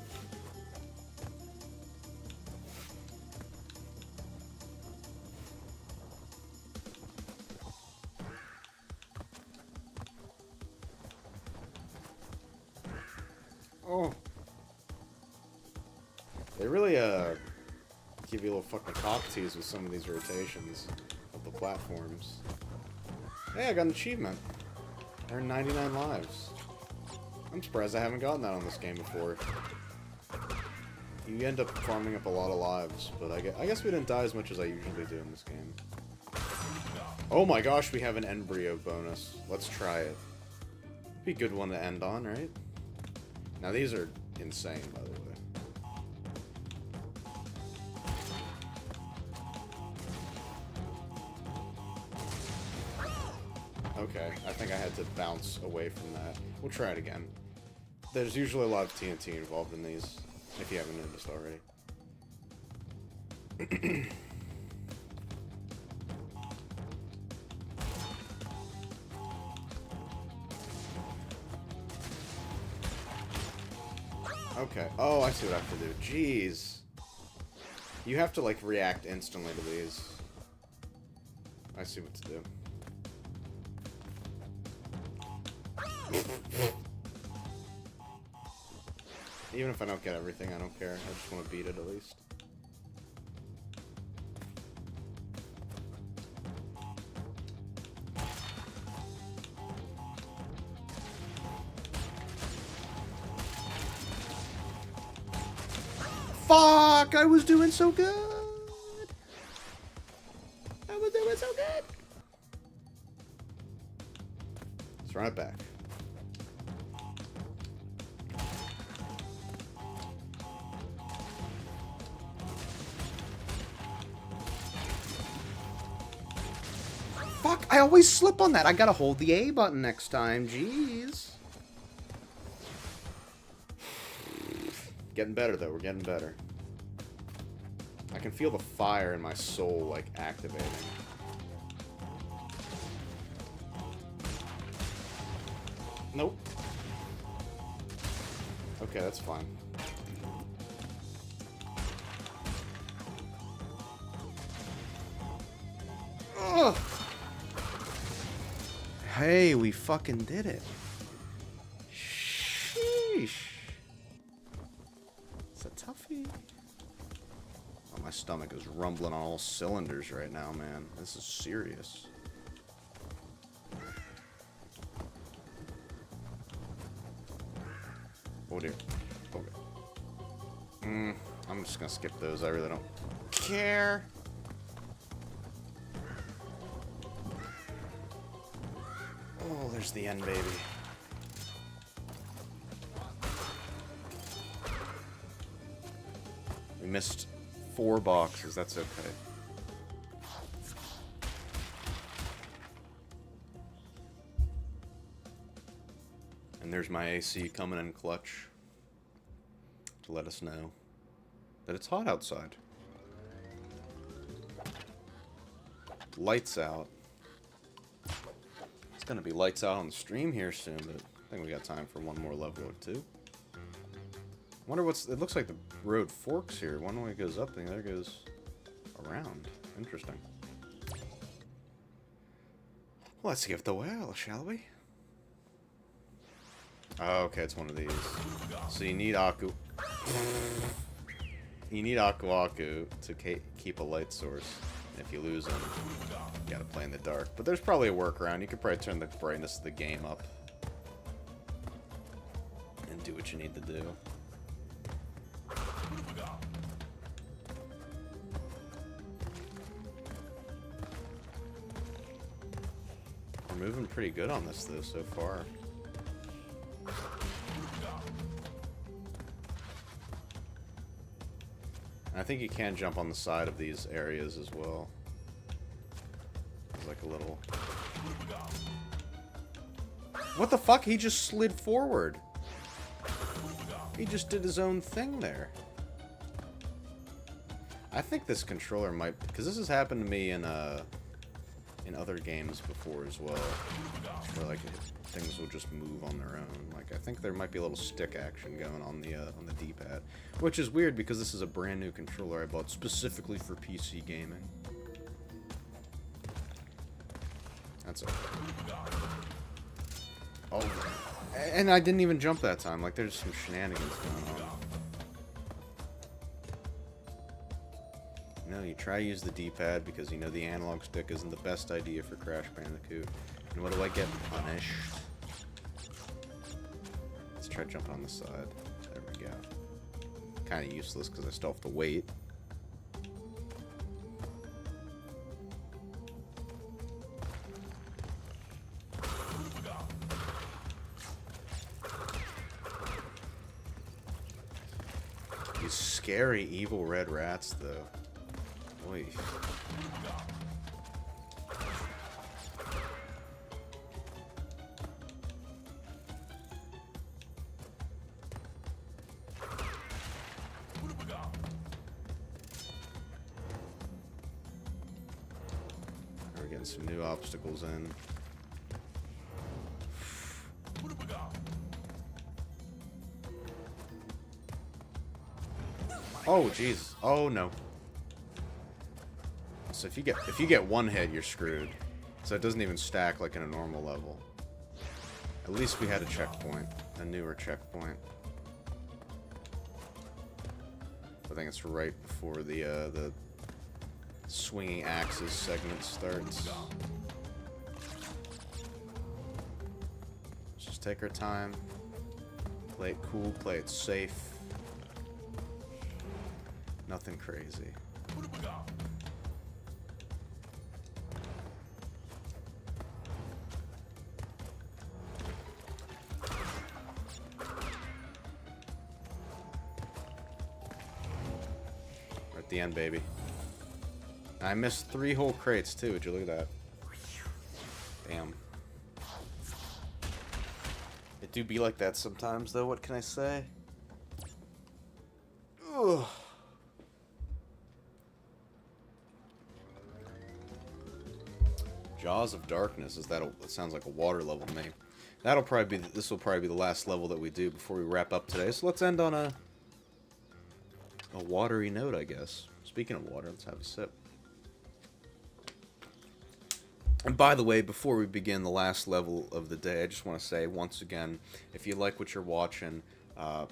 Speaker 1: Oh. They really, give you a little fucking cock tease with some of these rotations of the platforms. Hey, I got an achievement. I earned 99 lives. I'm surprised I haven't gotten that on this game before. You end up farming up a lot of lives, but I guess we didn't die as much as I usually do in this game. Oh my gosh, we have an embryo bonus. Let's try it. Be a good one to end on, right? Now these are insane, by the way. Okay, I think I had to bounce away from that. We'll try it again. There's usually a lot of TNT involved in these, if you haven't noticed already. Okay. Oh, I see what I have to do. Jeez. You have to, like, react instantly to these. I see what to do. Even if I don't get everything, I don't care. I just want to beat it at least. Fuck! I was doing so good! I was doing so good! Let's run it back. fuck? I always slip on that. I gotta hold the A button next time. Jeez. Getting better, though. We're getting better. I can feel the fire in my soul, like, activating. Nope. Okay, that's fine. Ugh. Hey, we fucking did it. Sheesh. It's a toughie. Oh, my stomach is rumbling on all cylinders right now, man. This is serious. Oh dear. Okay. I'm just gonna skip those. I really don't care. Oh, there's the end, baby. We missed 4 boxes. That's okay. And there's my AC coming in clutch to let us know that it's hot outside. Lights out. It's gonna be lights out on the stream here soon, but I think we got time for one more level or two. Wonder what's... It looks like the road forks here. One way goes up, the other goes around. Interesting. Let's give it a whirl, shall we? Oh, okay, it's one of these. So you need Aku... You need Aku to keep a light source. If you lose them, you gotta play in the dark. But there's probably a workaround. You could probably turn the brightness of the game up. And do what you need to do. We're moving pretty good on this, though, so far. I think you can jump on the side of these areas as well. There's like a little... What the fuck? He just slid forward. He just did his own thing there. I think this controller might... Because this has happened to me in other games before as well. Where like things will just move on their own. Like I think there might be a little stick action going on the D-pad, which is weird because this is a brand new controller I bought specifically for PC gaming. That's okay. Oh, and I didn't even jump that time. Like there's some shenanigans going on. No, you try to use the D-pad because you know the analog stick isn't the best idea for Crash Bandicoot. And what do I get? Punished. Let's try jumping on the side. There we go. Kind of useless because I still have to wait. These scary evil red rats, though. Oy. We're getting some new obstacles in. Oh jeez. Oh no. So if you get one hit, you're screwed. So it doesn't even stack like in a normal level. At least we had a checkpoint, a newer checkpoint. I think it's right before the swinging axes segment starts. Let's just take our time. Play it cool, play it safe. Nothing crazy. We're at the end, baby. I missed 3 whole crates too. Would you look at that? Damn. It do be like that sometimes, though. What can I say? Ugh. Jaws of Darkness. It sounds like a water level name. That'll probably be. This will probably be the last level that we do before we wrap up today. So let's end on a watery note, I guess. Speaking of water, let's have a sip. And by the way, before we begin the last level of the day, I just want to say once again, if you like what you're watching,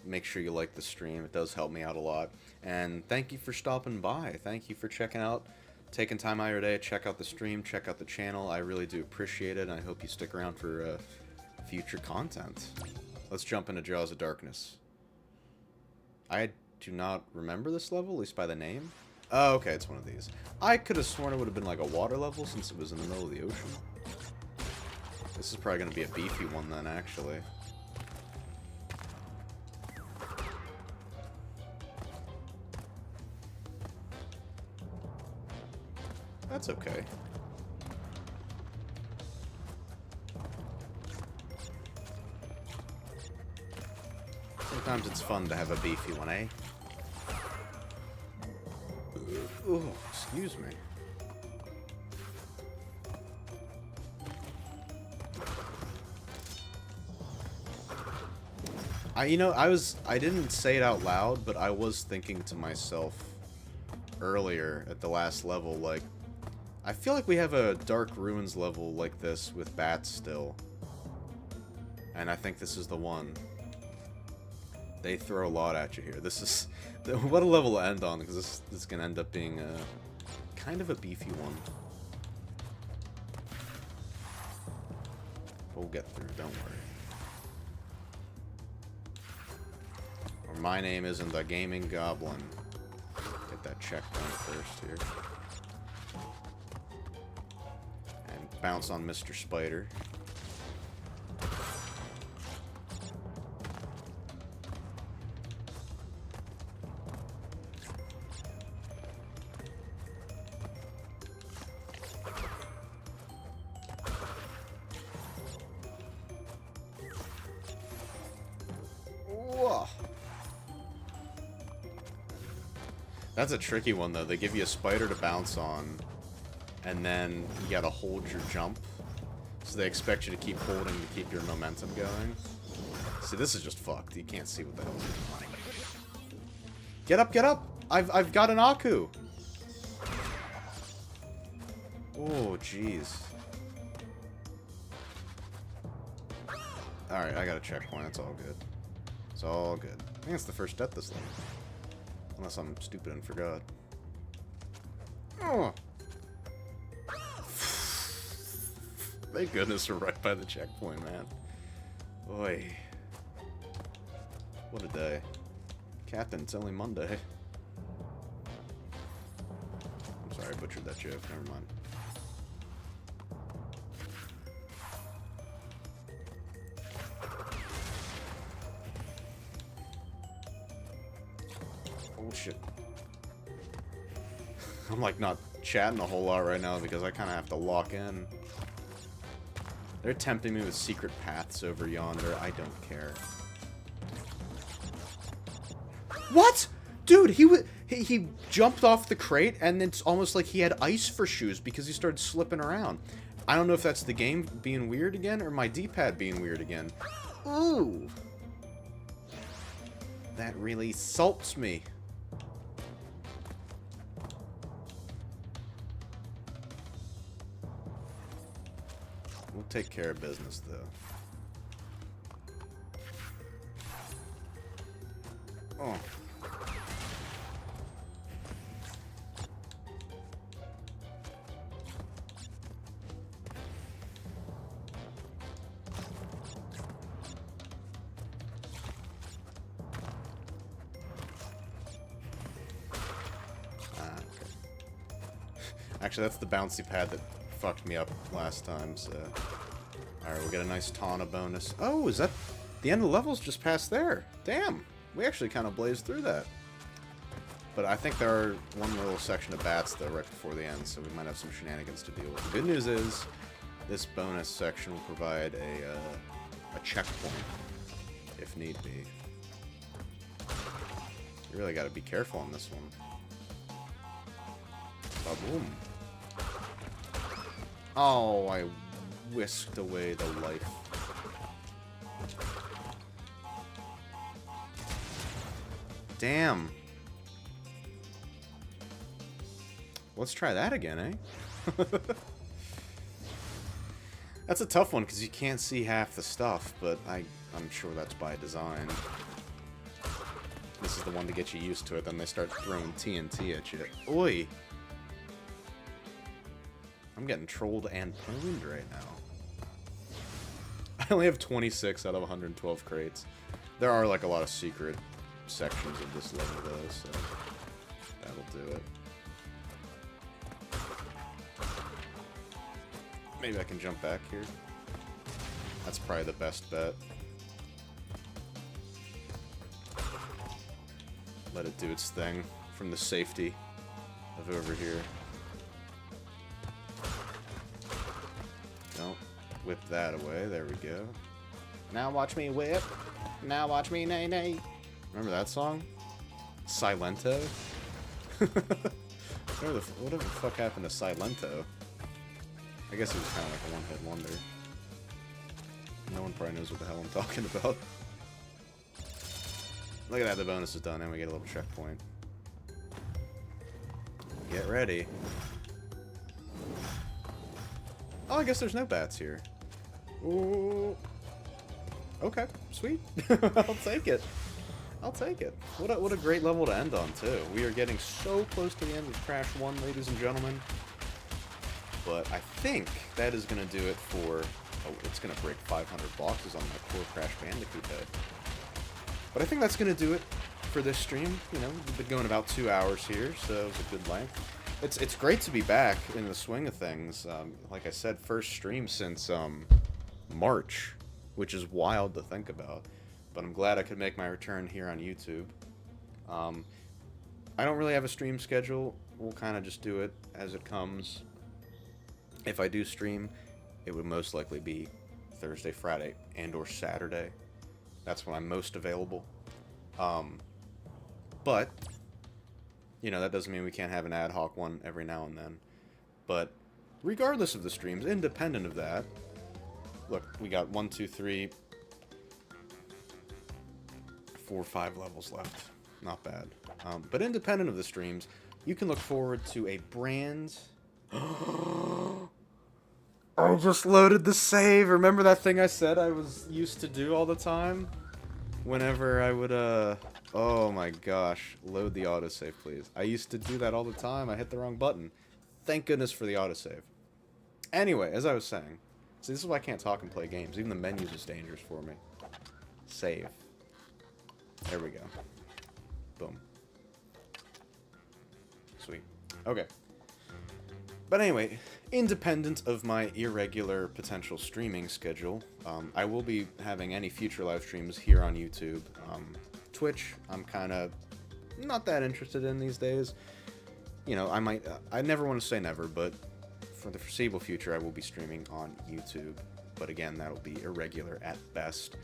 Speaker 1: make sure you like the stream. It does help me out a lot. And thank you for stopping by. Thank you for checking out, taking time out of your day, check out the stream, check out the channel. I really do appreciate it, and I hope you stick around for future content. Let's jump into Jaws of Darkness. I do not remember this level, at least by the name. Oh, okay, it's one of these. I could have sworn it would have been like a water level since it was in the middle of the ocean. This is probably going to be a beefy one then, actually. That's okay. Sometimes it's fun to have a beefy one, eh? Oh, excuse me. I didn't say it out loud, but I was thinking to myself earlier at the last level, like, I feel like we have a Dark Ruins level like this with bats still. And I think this is the one. They throw a lot at you here. This is... What a level to end on, because this is going to end up being kind of a beefy one. We'll get through, don't worry. Or my name isn't the Gaming Goblin. Get that check done first here. And bounce on Mr. Spider. That's a tricky one, though. They give you a spider to bounce on, and then you gotta hold your jump. So they expect you to keep holding to keep your momentum going. See, this is just fucked. You can't see what the hell's going on. Get up, get up! I've got an Aku! Oh, jeez. Alright, I got a checkpoint. It's all good. It's all good. I think it's the first death this level. Unless I'm stupid and forgot. Oh. Thank goodness we're right by the checkpoint, man. Oy. What a day. Captain, it's only Monday. I'm sorry, I butchered that joke. Never mind. Oh shit. I'm like not chatting a whole lot right now because I kind of have to lock in. They're tempting me with secret paths over yonder. I don't care. What? Dude, he jumped off the crate and it's almost like he had ice for shoes because he started slipping around. I don't know if that's the game being weird again or my D-pad being weird again. Ooh. That really salts me. We'll take care of business, though. Oh. Okay. Actually, that's the bouncy pad that fucked me up last time, so... Alright, we'll get a nice Tana bonus. Oh, is that... The end of the level's just past there. Damn! We actually kind of blazed through that. But I think there are one little section of bats, though, right before the end, so we might have some shenanigans to deal with. The good news is, this bonus section will provide a checkpoint, if need be. You really gotta be careful on this one. Ba-boom. Oh, I whisked away the life. Damn. Let's try that again, eh? That's a tough one because you can't see half the stuff, but I'm sure that's by design. This is the one to get you used to it, then they start throwing TNT at you. Oi! I'm getting trolled and pwned right now. I only have 26 out of 112 crates. There are like a lot of secret sections of this level though, so that'll do it. Maybe I can jump back here. That's probably the best bet. Let it do its thing from the safety of over here. Don't whip that away. There we go. Now watch me whip. Now watch me nay nay. Remember that song? Silento? Whatever the fuck happened to Silento? I guess it was kind of like a one-hit wonder. No one probably knows what the hell I'm talking about. Look at that, the bonus is done, and we get a little checkpoint. Get ready. Oh, I guess there's no bats here. Ooh. Okay, sweet. I'll take it. I'll take it. What a great level to end on, too. We are getting so close to the end of Crash 1, ladies and gentlemen. But I think that is going to do it for... Oh, it's going to break 500 boxes on my core Crash Bandicoot head. But I think that's going to do it for this stream. You know, we've been going about 2 hours here, so it was a good length. It's great to be back in the swing of things. Like I said, first stream since March, which is wild to think about. But I'm glad I could make my return here on YouTube. I don't really have a stream schedule. We'll kind of just do it as it comes. If I do stream, it would most likely be Thursday, Friday, and or Saturday. That's when I'm most available. But, you know, that doesn't mean we can't have an ad hoc one every now and then. But regardless of the streams, independent of that, look, we got 1, 2, 3, 4, 5 levels left. Not bad. But independent of the streams, you can look forward to a brand... I just loaded the save. Remember that thing I said I was used to do all the time? Whenever I would, oh my gosh. Load the autosave, please. I used to do that all the time. I hit the wrong button. Thank goodness for the autosave. Anyway, as I was saying. See, this is why I can't talk and play games. Even the menus is dangerous for me. Save. There we go. Boom. Sweet. Okay. But anyway, independent of my irregular potential streaming schedule, I will be having any future live streams here on YouTube. Twitch, I'm kind of not that interested in these days. You know, I never want to say never, but for the foreseeable future, I will be streaming on YouTube. But again, that'll be irregular at best.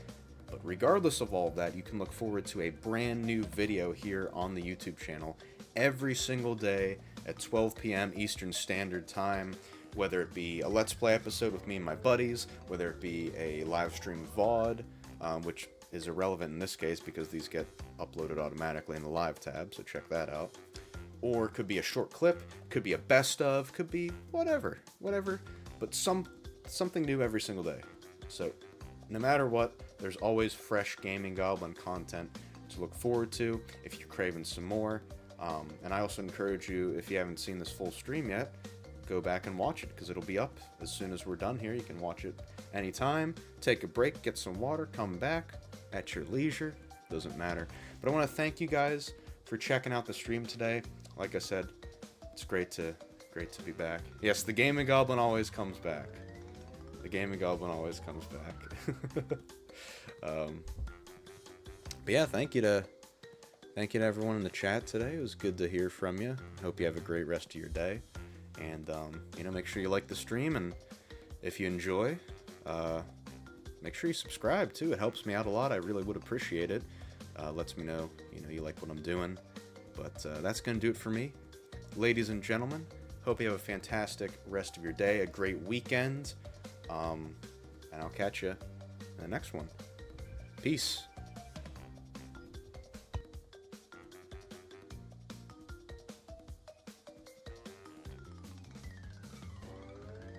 Speaker 1: But regardless of all of that, you can look forward to a brand new video here on the YouTube channel every single day at 12 p.m. Eastern Standard Time, whether it be a Let's Play episode with me and my buddies, whether it be a live stream VOD, which is irrelevant in this case because these get uploaded automatically in the live tab, so check that out. Or it could be a short clip, could be a best of, could be whatever, but something new every single day. So no matter what, there's always fresh Gaming Goblin content to look forward to if you're craving some more. And I also encourage you, if you haven't seen this full stream yet, go back and watch it, because it'll be up as soon as we're done here. You can watch it anytime, take a break, get some water, come back at your leisure, doesn't matter. But I want to thank you guys for checking out the stream today. Like I said, it's great to be back. Yes, the Gaming Goblin always comes back. The Gaming Goblin always comes back. But yeah, thank you to everyone in the chat today. It was good to hear from you. Hope you have a great rest of your day. And, you know, make sure you like the stream and If you enjoy, make sure you subscribe too. It helps me out a lot. I really would appreciate it. Lets me know, you like what I'm doing. But that's going to do it for me. Ladies and gentlemen, hope you have a fantastic rest of your day, a great weekend. And I'll catch you in the next one. Peace.